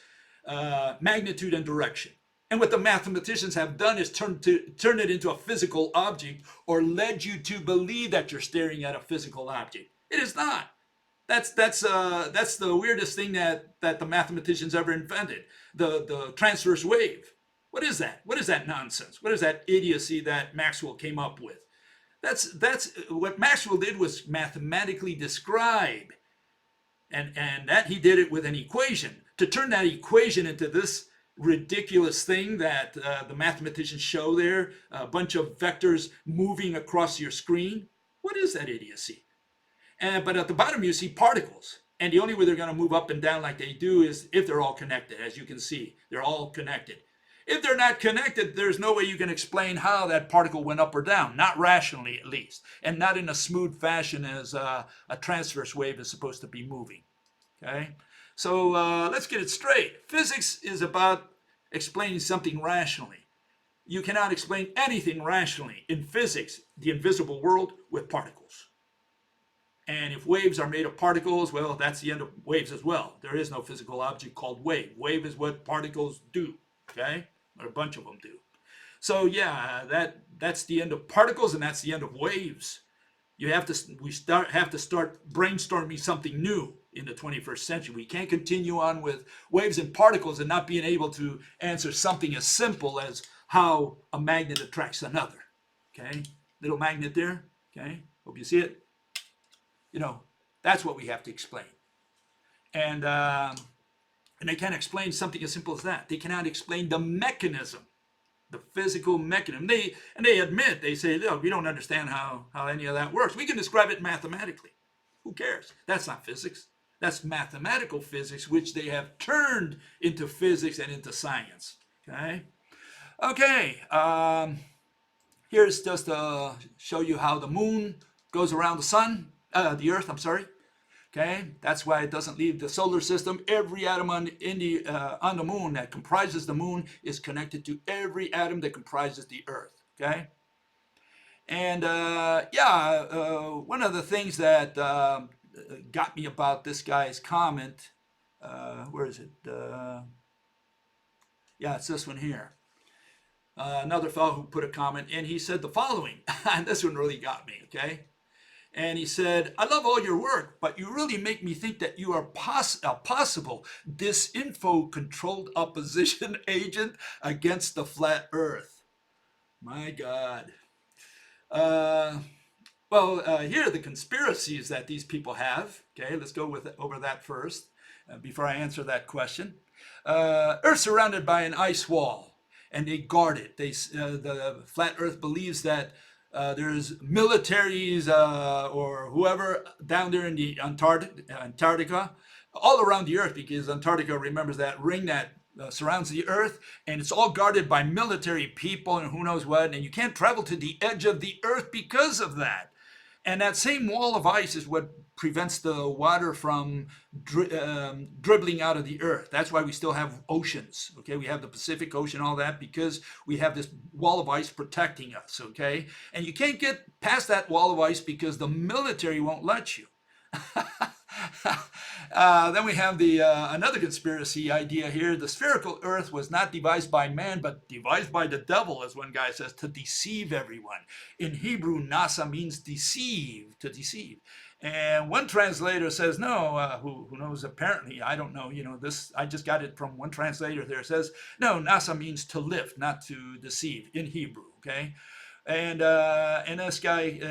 S1: magnitude and direction. And what the mathematicians have done is turn it into a physical object, or led you to believe that you're staring at a physical object. It is not. That's the weirdest thing that the mathematicians ever invented. The transverse wave. What is that? What is that nonsense? What is that idiocy that Maxwell came up with? That's what Maxwell did, was mathematically describe, and that he did it with an equation. To turn that equation into this ridiculous thing that the mathematicians show there, a bunch of vectors moving across your screen. What is that idiocy? But at the bottom you see particles. And the only way they're going to move up and down like they do is if they're all connected. As you can see, they're all connected. If they're not connected, there's no way you can explain how that particle went up or down. Not rationally, at least. And not in a smooth fashion as a transverse wave is supposed to be moving. Okay? So let's get it straight. Physics is about explaining something rationally. You cannot explain anything rationally in physics, the invisible world, with particles. And if waves are made of particles, well, that's the end of waves as well. There is no physical object called wave. Wave is what particles do, okay? Or a bunch of them do. So yeah, that's the end of particles, and that's the end of waves. We have to start brainstorming something new in the 21st century. We can't continue on with waves and particles and not being able to answer something as simple as how a magnet attracts another. Okay, little magnet there. Okay, hope you see it. You know, that's what we have to explain. And they can't explain something as simple as that. They cannot explain the mechanism, the physical mechanism. They admit, they say, look, we don't understand how any of that works. We can describe it mathematically. Who cares? That's not physics. That's mathematical physics, which they have turned into physics and into science. Okay? Okay. Here's just to show you how the moon goes around the sun. The Earth, I'm sorry. Okay, that's why it doesn't leave the solar system. Every atom on the moon that comprises the moon is connected to every atom that comprises the Earth. Okay, and one of the things that got me about this guy's comment, where is it? Yeah, it's this one here. Another fellow who put a comment, and he said the following, and this one really got me. Okay. And he said, I love all your work, but you really make me think that you are a possible disinfo-controlled opposition agent against the flat Earth. My God. Here are the conspiracies that these people have. Okay, let's go over that first before I answer that question. Earth surrounded by an ice wall, and they guard it. The flat Earth believes that there's militaries or whoever down there in the Antarctica, all around the Earth, because Antarctica remembers that ring that surrounds the Earth, and it's all guarded by military people and who knows what, and you can't travel to the edge of the Earth because of that. And that same wall of ice is what prevents the water from dribbling out of the Earth. That's why we still have oceans. Okay, we have the Pacific Ocean, all that, because we have this wall of ice protecting us. Okay, and you can't get past that wall of ice because the military won't let you. Then we have the another conspiracy idea here. The spherical Earth was not devised by man, but devised by the devil, as one guy says, to deceive everyone. In Hebrew, nasa means deceive, to deceive. And one translator says, no, who knows, apparently, I don't know, this, I just got it from one translator there, says, no, nasa means to lift, not to deceive, in Hebrew, okay? And this guy,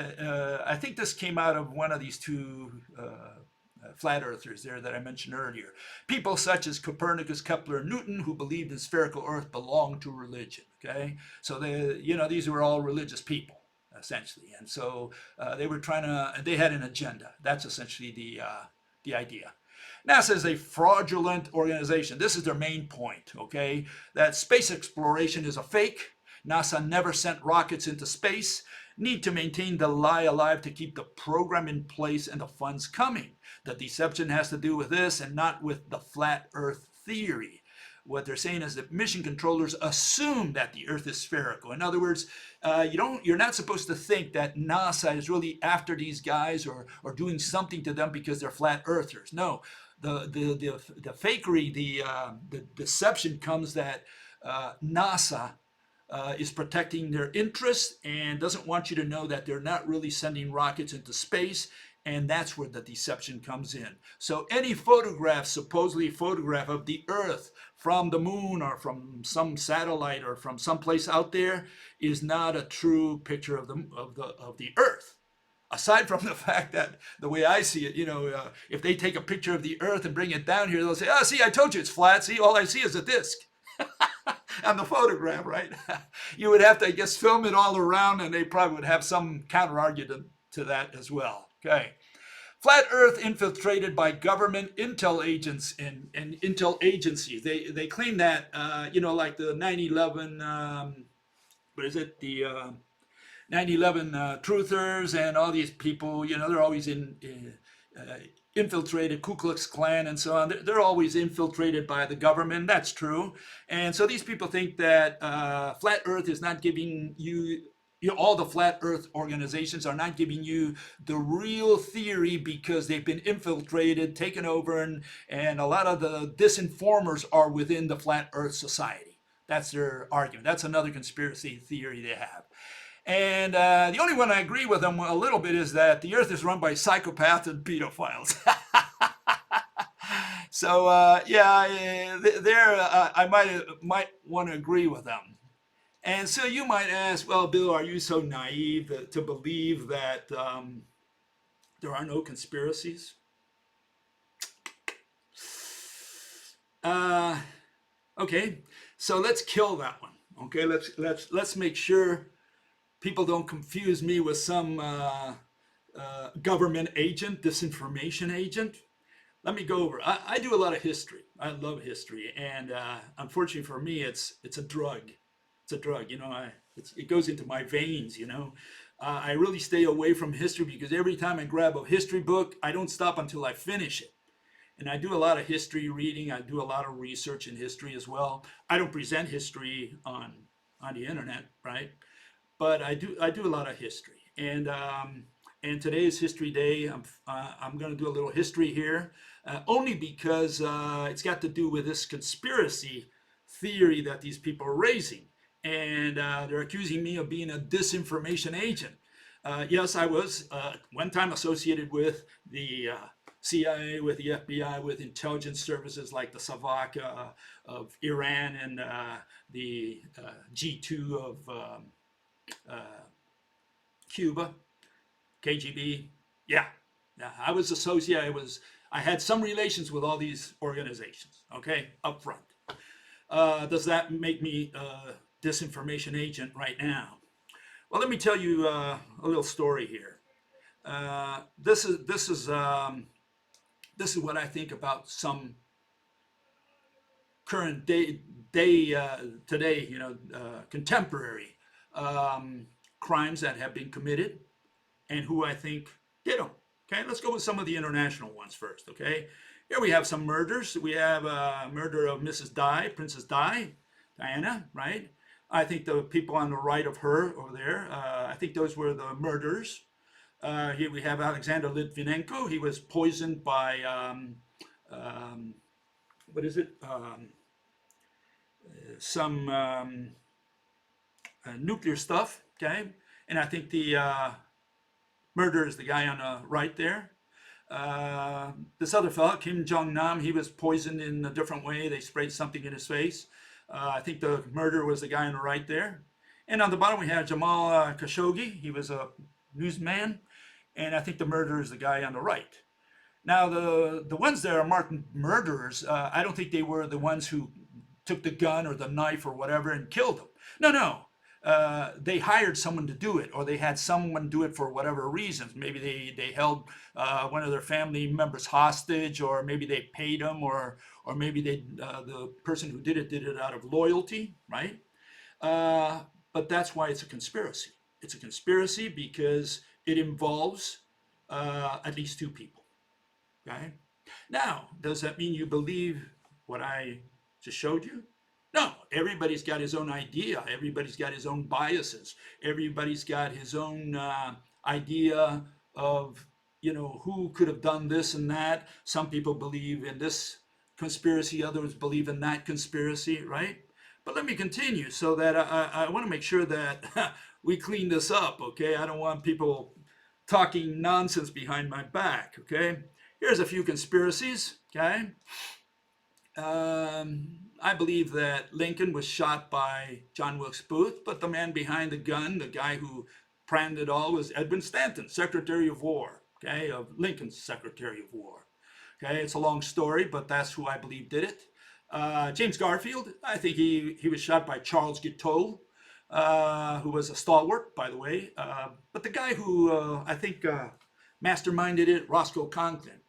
S1: I think this came out of one of these two flat earthers there that I mentioned earlier. People such as Copernicus, Kepler, and Newton, who believed in spherical Earth, belonged to religion. Okay, so these were all religious people essentially, and so they had an agenda. That's essentially the idea. NASA is a fraudulent organization. This is their main point. Okay, that space exploration is a fake. NASA never sent rockets into space. Need to maintain the lie alive to keep the program in place and the funds coming. The deception has to do with this and not with the flat Earth theory. What they're saying is that mission controllers assume that the Earth is spherical. In other words, you're not supposed to think that NASA is really after these guys or doing something to them because they're flat Earthers. No, the fakery, the deception comes that NASA is protecting their interests and doesn't want you to know that they're not really sending rockets into space. And that's where the deception comes in. So any photograph, supposedly photograph of the Earth from the moon or from some satellite or from someplace out there, is not a true picture of the Earth. Aside from the fact that the way I see it, if they take a picture of the Earth and bring it down here, they'll say, "Oh, see, I told you it's flat. See, all I see is a disc." On the photograph, right? You would have to, I guess, film it all around, and they probably would have some counter argument to that as well. Okay. Flat Earth infiltrated by government intel agents and intel agencies. They claim that, like the 9/11, what is it? The 9/11 truthers and all these people, they're always infiltrated, Ku Klux Klan and so on. They're always infiltrated by the government. That's true. And so these people think that flat Earth is not giving all the flat Earth organizations are not giving you the real theory because they've been infiltrated, taken over, and a lot of the disinformers are within the flat Earth society. That's their argument. That's another conspiracy theory they have. And the only one I agree with them a little bit is that the Earth is run by psychopaths and pedophiles. So I might want to agree with them. And so you might ask, well, Bill, are you so naive to believe that there are no conspiracies? Okay, so let's kill that one. Okay, let's make sure people don't confuse me with some government agent, disinformation agent. Let me go over. I do a lot of history. I love history, and unfortunately for me, it's a drug. It's a drug. It goes into my veins. I really stay away from history because every time I grab a history book, I don't stop until I finish it. And I do a lot of history reading. I do a lot of research in history as well. I don't present history on the internet, right? But I do a lot of history. And today is History Day. I'm going to do a little history here, only because it's got to do with this conspiracy theory that these people are raising. And they're accusing me of being a disinformation agent. Yes, I was one time associated with the CIA, with the FBI, with intelligence services like the Savak of Iran and the G2 of Cuba, KGB. Yeah, I was associated. I had some relations with all these organizations. Okay, up front. Does that make me a disinformation agent right now? Well, let me tell you a little story here. This is what I think about some current day today. Contemporary crimes that have been committed and who I think did them. Okay, let's go with some of the international ones first. Okay, here we have some murders. We have a murder of Mrs. Princess Diana, right? I think the people on the right of her over there, I think those were the murders. Here we have Alexander Litvinenko. He was poisoned by, what is it? Some nuclear stuff, okay? And I think the murderer is the guy on the right there. This other fellow, Kim Jong-nam, he was poisoned in a different way. They sprayed something in his face. I think the murderer was the guy on the right there. And on the bottom we have Jamal Khashoggi. He was a newsman. And I think the murderer is the guy on the right. Now, the ones that are marked murderers, I don't think they were the ones who took the gun or the knife or whatever and killed them. No. They hired someone to do it, or they had someone do it for whatever reasons. Maybe they held one of their family members hostage, or maybe they paid them, or maybe the person who did it out of loyalty, right? But that's why it's a conspiracy. It's a conspiracy because it involves at least two people. Okay. Now, does that mean you believe what I just showed you? No, everybody's got his own idea. Everybody's got his own biases. Everybody's got his own idea of, who could have done this and that. Some people believe in this conspiracy, others believe in that conspiracy, right? But let me continue so that I want to make sure that we clean this up, okay? I don't want people talking nonsense behind my back, okay? Here's a few conspiracies, okay? I believe that Lincoln was shot by John Wilkes Booth, but the man behind the gun, the guy who planned it all, was Edwin Stanton, Secretary of War, okay, of Lincoln's Secretary of War. Okay, it's a long story, but that's who I believe did it. James Garfield, I think he was shot by Charles Guiteau, who was a stalwart, by the way. But the guy who I think masterminded it, Roscoe Conklin,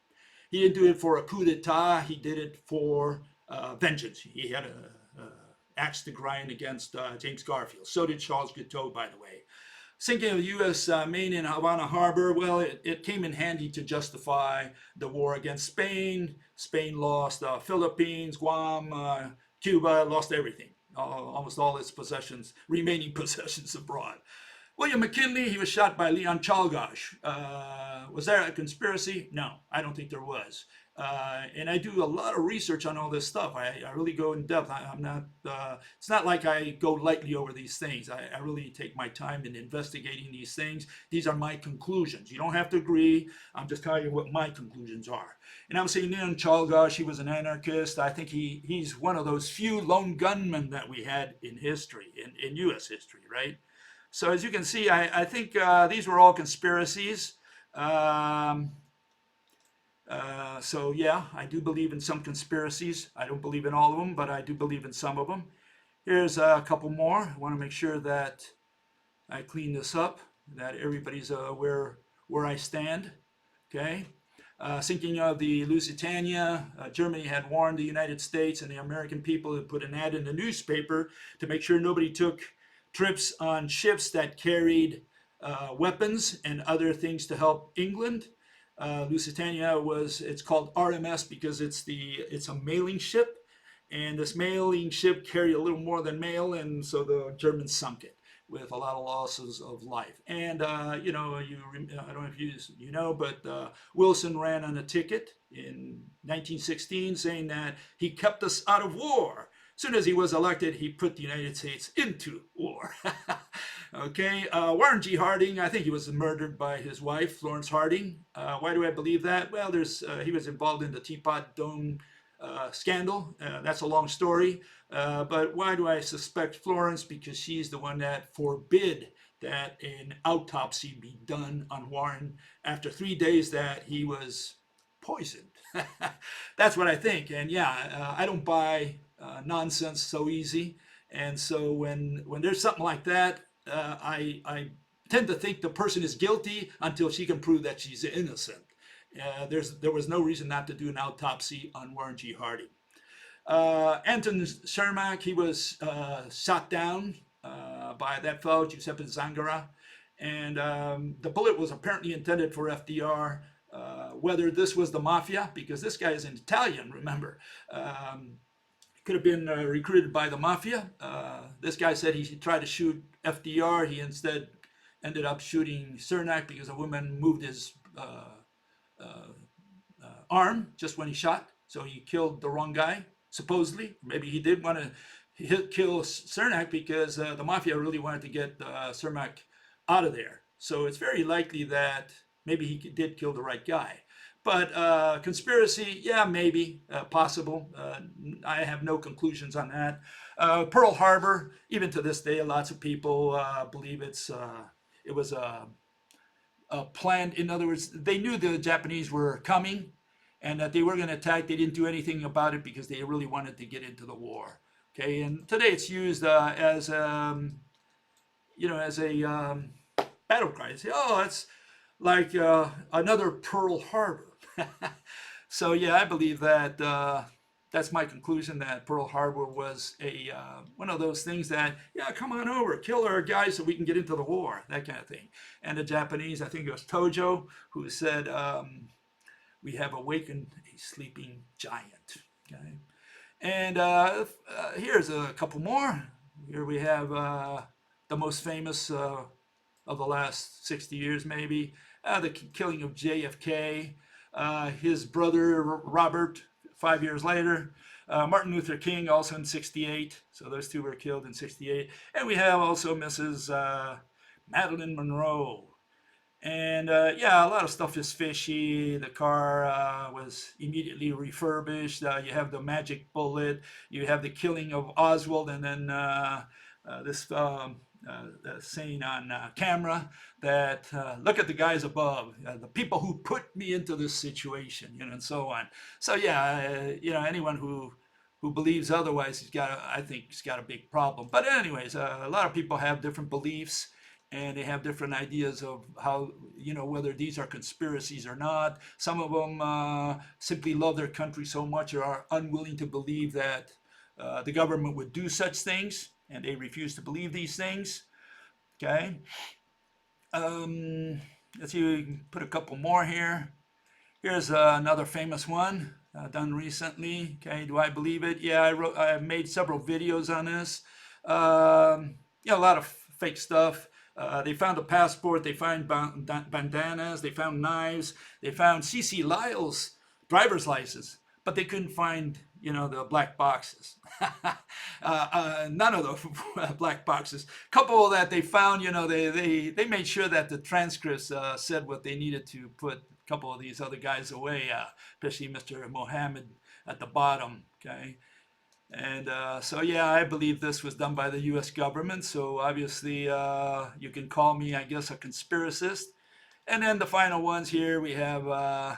S1: he didn't do it for a coup d'etat. He did it for vengeance. He had a axe to grind against James Garfield. So did Charles Guiteau, by the way. Sinking of the U.S. Maine in Havana Harbor, well, it came in handy to justify the war against Spain. Spain lost Philippines, Guam, Cuba, lost everything, almost all its possessions, remaining possessions abroad. William McKinley, he was shot by Leon Czolgosz. Was there a conspiracy? No, I don't think there was. And I do a lot of research on all this stuff. I really go in depth. I'm not. It's not like I go lightly over these things. I really take my time in investigating these things. These are my conclusions. You don't have to agree. I'm just telling you what my conclusions are. And I'm saying Leon Czolgosz, he was an anarchist. I think he's one of those few lone gunmen that we had in history, in U.S. history, right? So as you can see, I think these were all conspiracies. So yeah, I do believe in some conspiracies. I don't believe in all of them, but I do believe in some of them. Here's a couple more. I want to make sure that I clean this up, that everybody's aware where I stand. Okay. Sinking of the Lusitania, Germany had warned the United States and the American people to put an ad in the newspaper to make sure nobody took trips on ships that carried weapons and other things to help England. Lusitania it's called RMS because it's a mailing ship, and this mailing ship carried a little more than mail, and so the Germans sunk it with a lot of losses of life. And I don't know if you know, but Wilson ran on a ticket in 1916 saying that he kept us out of war. As soon as he was elected, he put the United States into war. Okay, Warren G. Harding, I think he was murdered by his wife, Florence Harding. Why do I believe that? Well, he was involved in the Teapot Dome scandal. That's a long story. But why do I suspect Florence? Because she's the one that forbid that an autopsy be done on Warren after 3 days that he was poisoned. That's what I think. And yeah, I don't buy nonsense so easy. And so when there's something like that, I tend to think the person is guilty until she can prove that she's innocent. There was no reason not to do an autopsy on Warren G. Harding. Anton Cermak, he was shot down by that fellow, Giuseppe Zangara. And the bullet was apparently intended for FDR. Whether this was the mafia, because this guy is an Italian, remember. Could have been recruited by the mafia. This guy said he tried to shoot FDR. He instead ended up shooting Cernak because a woman moved his arm just when he shot. So he killed the wrong guy, supposedly. Maybe he did want to kill Cernak because the mafia really wanted to get Cermak out of there. So it's very likely that maybe he did kill the right guy. But conspiracy, yeah, maybe, possible. I have no conclusions on that. Pearl Harbor, even to this day, lots of people believe it was planned. In other words, they knew the Japanese were coming and that they were going to attack. They didn't do anything about it because they really wanted to get into the war. Okay, and today it's used as a battle cry. They say, oh, it's like another Pearl Harbor. So yeah, I believe that that's my conclusion, that Pearl Harbor was one of those things that, yeah, come on over, kill our guys so we can get into the war, that kind of thing. And the Japanese, I think it was Tojo, who said, we have awakened a sleeping giant. Okay? And here's a couple more. Here we have the most famous of the last 60 years, maybe, the killing of JFK. His brother, Robert, 5 years later, Martin Luther King also in 68. So those two were killed in 68. And we have also Mrs. Madeline Monroe. And yeah, a lot of stuff is fishy. The car was immediately refurbished. You have the magic bullet. You have the killing of Oswald, and then this saying on camera that look at the guys above, the people who put me into this situation, and so on. So yeah, anyone who believes otherwise, I think he's got a big problem. But anyways, a lot of people have different beliefs, and they have different ideas of how, whether these are conspiracies or not. Some of them simply love their country so much or are unwilling to believe that the government would do such things, and they refuse to believe these things. Okay. Let's see, we can put a couple more here. Here's another famous one done recently. Okay, do I believe it? Yeah, I made several videos on this. A lot of fake stuff. They found a passport. They found bandanas. They found knives. They found C.C. Lyle's driver's license, but they couldn't find, the black boxes. None of the black boxes. Couple that they found, they made sure that the transcripts said what they needed to put a couple of these other guys away, especially Mr. Mohammed at the bottom. Okay. And so, yeah, I believe this was done by the U.S. government. So obviously, you can call me, I guess, a conspiracist. And then the final ones here, we have, I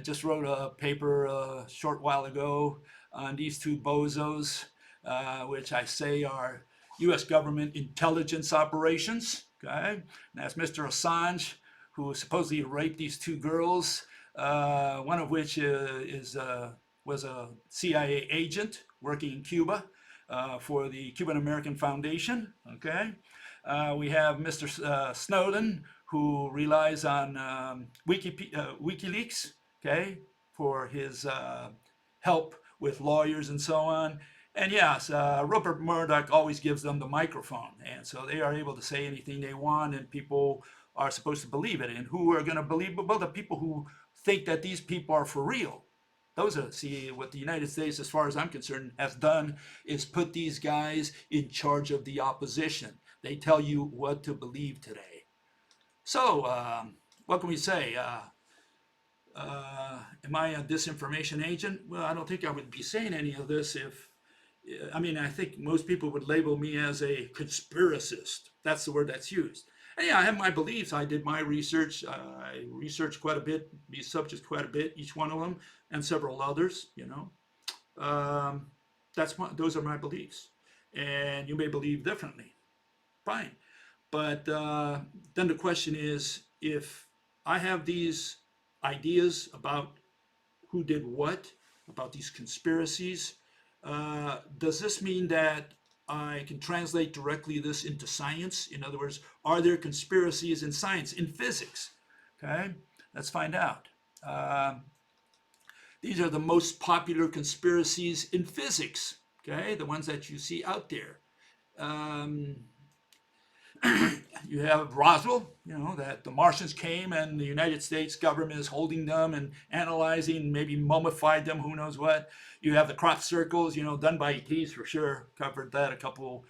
S1: just wrote a paper a short while ago on these two bozos, which I say are U.S. government intelligence operations. Okay, and that's Mr. Assange, who supposedly raped these two girls, one of which was a CIA agent working in Cuba for the Cuban American Foundation. Okay, we have Mr. Snowden, who relies on WikiLeaks. Okay, for his help with lawyers and so on. And yes, Rupert Murdoch always gives them the microphone, and so they are able to say anything they want, and people are supposed to believe it. And who are going to believe it? Well, the people who think that these people are for real. Those are, see, what the United States, as far as I'm concerned, has done is put these guys in charge of the opposition. They tell you what to believe today. So, what can we say? Am I a disinformation agent? Well, I don't think I would be saying any of this if, I think most people would label me as a conspiracist. That's the word that's used. And yeah, I have my beliefs. I did my research. I researched quite a bit, these subjects quite a bit, each one of them, and several others, those are my beliefs. And you may believe differently. Fine. But then the question is, if I have these ideas about who did what, about these conspiracies, does this mean that I can translate directly this into science? In other words, are there conspiracies in science, in physics? Okay, let's find out. These are the most popular conspiracies in physics, okay, the ones that you see out there. You have Roswell, that the Martians came and the United States government is holding them and analyzing, maybe mummified them, who knows what. You have the crop circles, done by ETs for sure. Covered that a couple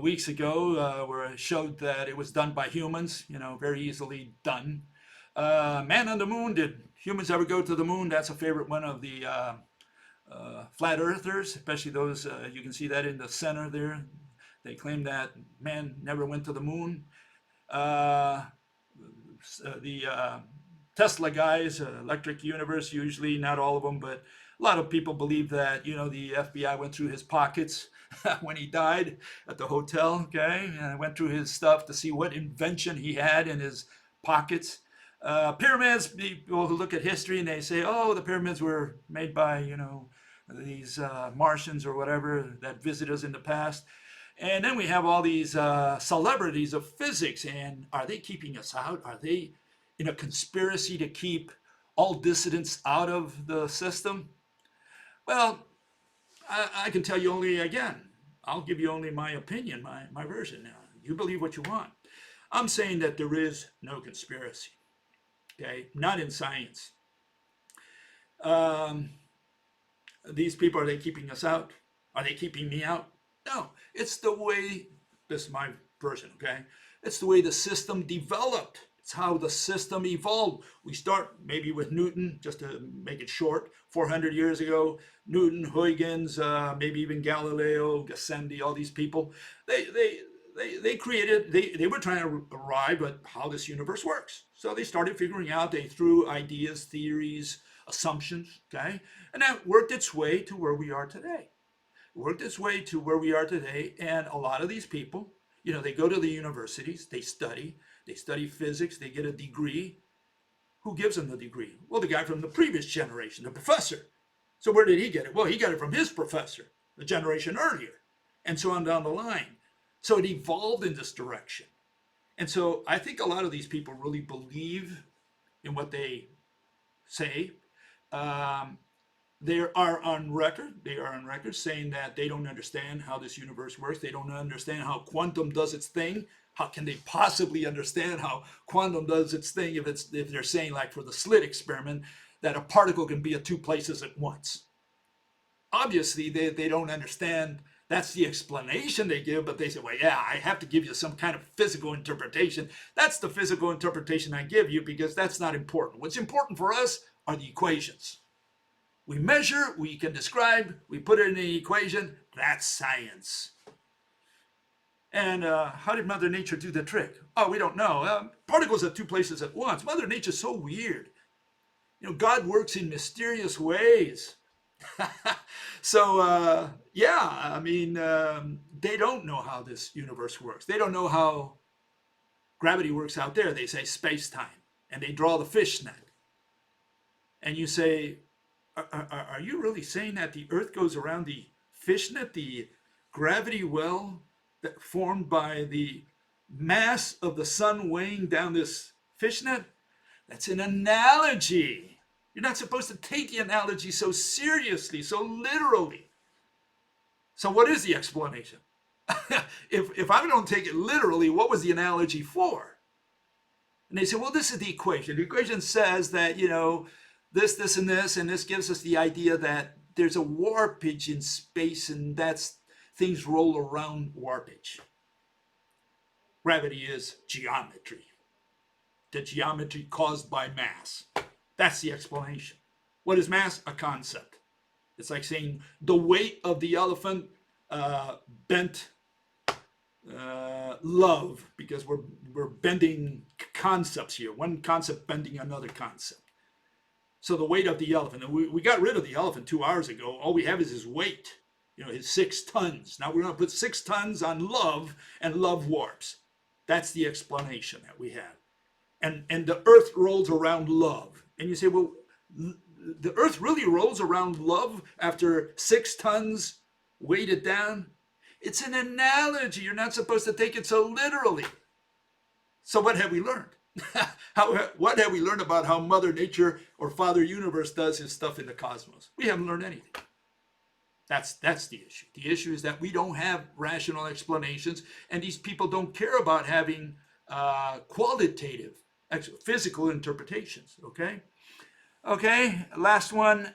S1: weeks ago, where it showed that it was done by humans, very easily done. Man on the moon, did humans ever go to the moon? That's a favorite one of the flat earthers, especially those, you can see that in the center there. They claim that man never went to the moon. The Tesla guys, Electric Universe, usually, not all of them, but a lot of people believe that, the FBI went through his pockets when he died at the hotel, okay? And went through his stuff to see what invention he had in his pockets. Pyramids, people who look at history and they say, oh, the pyramids were made by, these Martians or whatever that visited us in the past. And then we have all these celebrities of physics, and are they keeping us out? Are they in a conspiracy to keep all dissidents out of the system? Well, I can tell you only, again, I'll give you only my opinion, my version now. You believe what you want. I'm saying that there is no conspiracy, okay? Not in science. These people, are they keeping us out? Are they keeping me out? No, it's the way, this is my version, okay? It's the way the system developed. It's how the system evolved. We start maybe with Newton, just to make it short, 400 years ago. Newton, Huygens, maybe even Galileo, Gassendi, all these people. They created, they were trying to arrive at how this universe works. So they started figuring out, they threw ideas, theories, assumptions, okay? And that worked its way to where we are today. Worked its way to where we are today. And a lot of these people, they go to the universities, they study physics, they get a degree. Who gives them the degree? Well, the guy from the previous generation, the professor. So where did he get it? Well, he got it from his professor, the generation earlier, and so on down the line. So it evolved in this direction. And so I think a lot of these people really believe in what they say. They are on record saying that they don't understand how this universe works. They don't understand how quantum does its thing. How can they possibly understand how quantum does its thing if they're saying, like for the slit experiment, that a particle can be at two places at once? Obviously, they don't understand. That's the explanation they give, but they say, well, yeah, I have to give you some kind of physical interpretation. That's the physical interpretation I give you because that's not important. What's important for us are the equations. We measure, we can describe, we put it in an equation. That's science. And how did Mother Nature do the trick? Oh, we don't know. Particles at two places at once. Mother Nature's so weird. God works in mysterious ways. So, they don't know how this universe works. They don't know how gravity works out there. They say space-time, and they draw the fishnet. And you say, are you really saying that the Earth goes around the fishnet, the gravity well that formed by the mass of the sun weighing down this fishnet? That's an analogy. You're not supposed to take the analogy so seriously, so literally. So what is the explanation? if I don't take it literally, what was the analogy for? And they say, well, this is the equation. The equation says that, this, and this gives us the idea that there's a warpage in space, and that's things roll around warpage. Gravity is geometry. The geometry caused by mass. That's the explanation. What is mass? A concept. It's like saying the weight of the elephant bent love, because we're bending concepts here. One concept bending another concept. So the weight of the elephant, and we got rid of the elephant 2 hours ago. All we have is his weight, his 6 tons. Now we're going to put 6 tons on love, and love warps. That's the explanation that we have. And the earth rolls around love. And you say, well, the earth really rolls around love after 6 tons weighed it down? It's an analogy. You're not supposed to take it so literally. So what have we learned? What have we learned about how Mother Nature or Father Universe does his stuff in the cosmos? We haven't learned anything. That's the issue. The issue is that we don't have rational explanations, and these people don't care about having qualitative, physical interpretations. Okay, last one.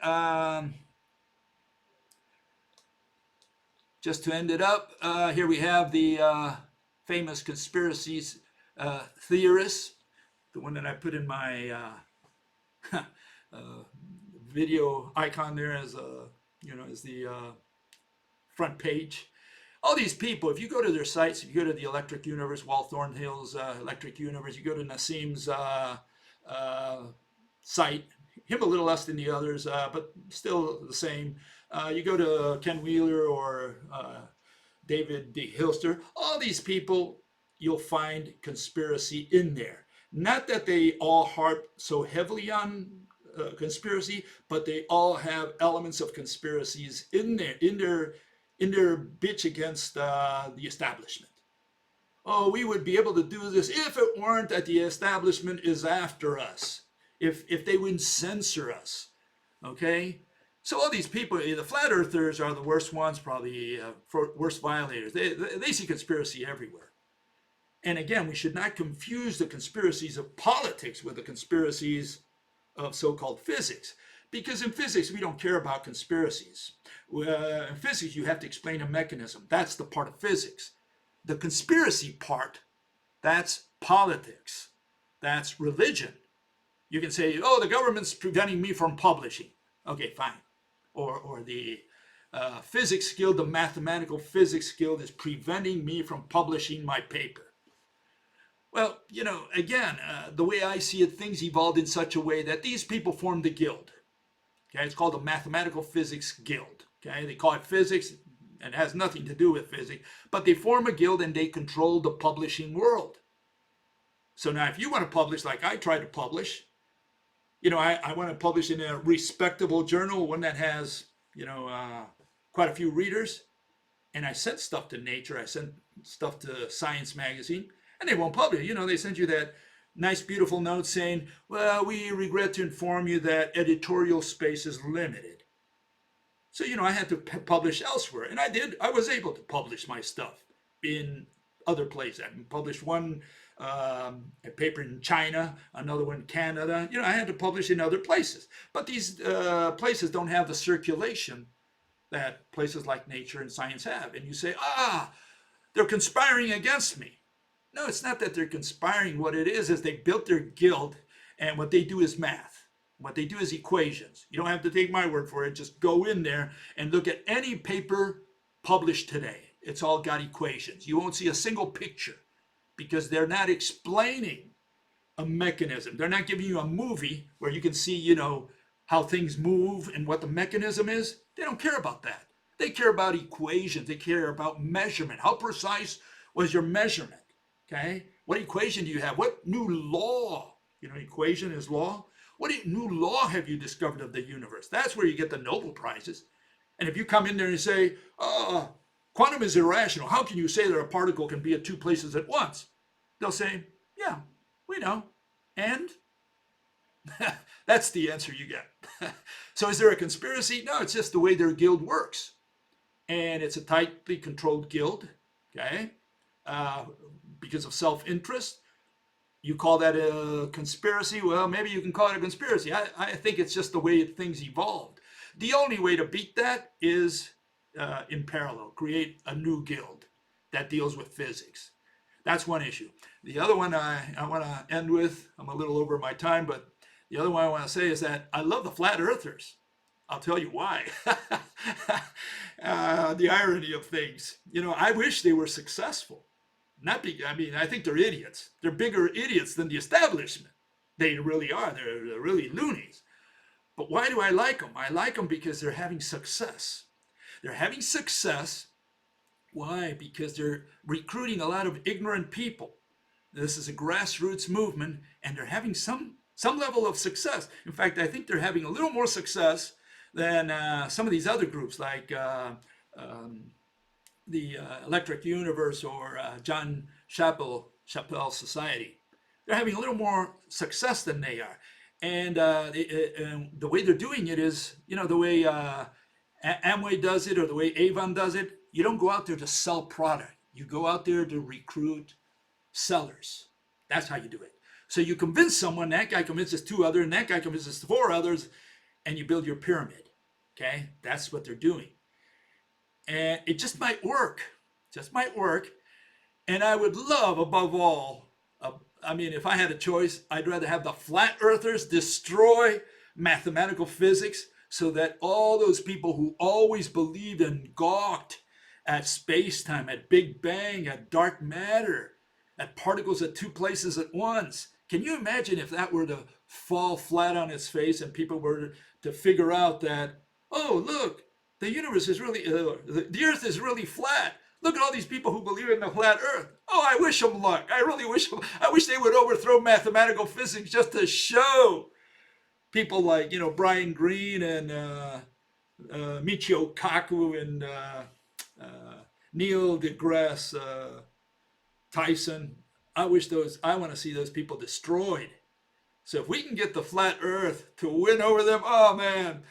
S1: Just to end it up, here we have the famous conspiracies theorists, the one that I put in my video icon there as the front page. All these people, if you go to their sites, if you go to the Electric Universe, Walt Thornhill's Electric Universe, you go to Nassim's site, him a little less than the others, but still the same. You go to Ken Wheeler or David D. Hilster, all these people, you'll find conspiracy in there. Not that they all harp so heavily on conspiracy, but they all have elements of conspiracies in there, in their bitch against the establishment. Oh, we would be able to do this if it weren't that the establishment is after us, if they wouldn't censor us, okay? So all these people, the flat earthers are the worst ones, probably worst violators. They see conspiracy everywhere. And again, we should not confuse the conspiracies of politics with the conspiracies of so-called physics, Because in physics, we don't care about conspiracies. In physics, you have to explain a mechanism. That's the part of physics. The conspiracy part, that's politics. That's religion. You can say, oh, the government's preventing me from publishing. Okay, fine. Or the physics guild, the mathematical physics guild is preventing me from publishing my paper. Well, again, the way I see it, things evolved in such a way that these people formed the guild. Okay, it's called the Mathematical Physics Guild. Okay, they call it physics, and it has nothing to do with physics, but they form a guild and they control the publishing world. So now, if you want to publish like I try to publish, I want to publish in a respectable journal, one that has, quite a few readers, and I sent stuff to Nature, I sent stuff to Science Magazine, and they won't publish. They send you that nice, beautiful note saying, well, we regret to inform you that editorial space is limited. So, I had to publish elsewhere, and I did. I was able to publish my stuff in other places. I published one a paper in China, another one in Canada. I had to publish in other places. But these places don't have the circulation that places like Nature and Science have. And you say, they're conspiring against me. No, it's not that they're conspiring. What it is they built their guild, and what they do is math. What they do is equations. You don't have to take my word for it. Just go in there and look at any paper published today. It's all got equations. You won't see a single picture because they're not explaining a mechanism. They're not giving you a movie where you can see, how things move and what the mechanism is. They don't care about that. They care about equations. They care about measurement. How precise was your measurement? Okay, what equation do you have? What new law? Equation is law. What new law have you discovered of the universe? That's where you get the Nobel Prizes. And if you come in there and say, quantum is irrational, how can you say that a particle can be at two places at once? They'll say, yeah, we know. And that's the answer you get. So is there a conspiracy? No, it's just the way their guild works. And it's a tightly controlled guild, okay? Because of self-interest. You call that a conspiracy? Well, maybe you can call it a conspiracy. I think it's just the way things evolved. The only way to beat that is in parallel, create a new guild that deals with physics. That's one issue. The other one I want to end with, I'm a little over my time, but the other one I want to say is that I love the flat earthers. I'll tell you why. The irony of things. I wish they were successful. I think they're idiots. They're bigger idiots than the establishment. They really are. They're really loonies. But why do I like them? I like them because they're having success. They're having success. Why? Because they're recruiting a lot of ignorant people. This is a grassroots movement, and they're having some level of success. In fact, I think they're having a little more success than some of these other groups like the Electric Universe or John Chappell Society. They're having a little more success than they are. And the way they're doing it is, the way Amway does it or the way Avon does it. You don't go out there to sell product. You go out there to recruit sellers. That's how you do it. So you convince someone, that guy convinces two others, and that guy convinces four others, and you build your pyramid. Okay? That's what they're doing. And it just might work. Just might work. And I would love, above all, if I had a choice, I'd rather have the flat earthers destroy mathematical physics so that all those people who always believed and gawked at space-time, at Big Bang, at dark matter, at particles at two places at once. Can you imagine if that were to fall flat on its face and people were to figure out that, oh, look, the universe is really, the earth is really flat. Look at all these people who believe in the flat earth. Oh, I wish them luck. I really wish them, I wish they would overthrow mathematical physics just to show people like, Brian Greene and Michio Kaku and Neil deGrasse Tyson. I want to see those people destroyed. So if we can get the flat earth to win over them, oh man,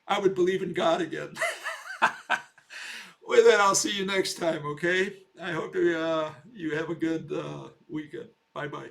S1: I would believe in God again. With that, I'll see you next time, okay? I hope you have a good weekend. Bye-bye.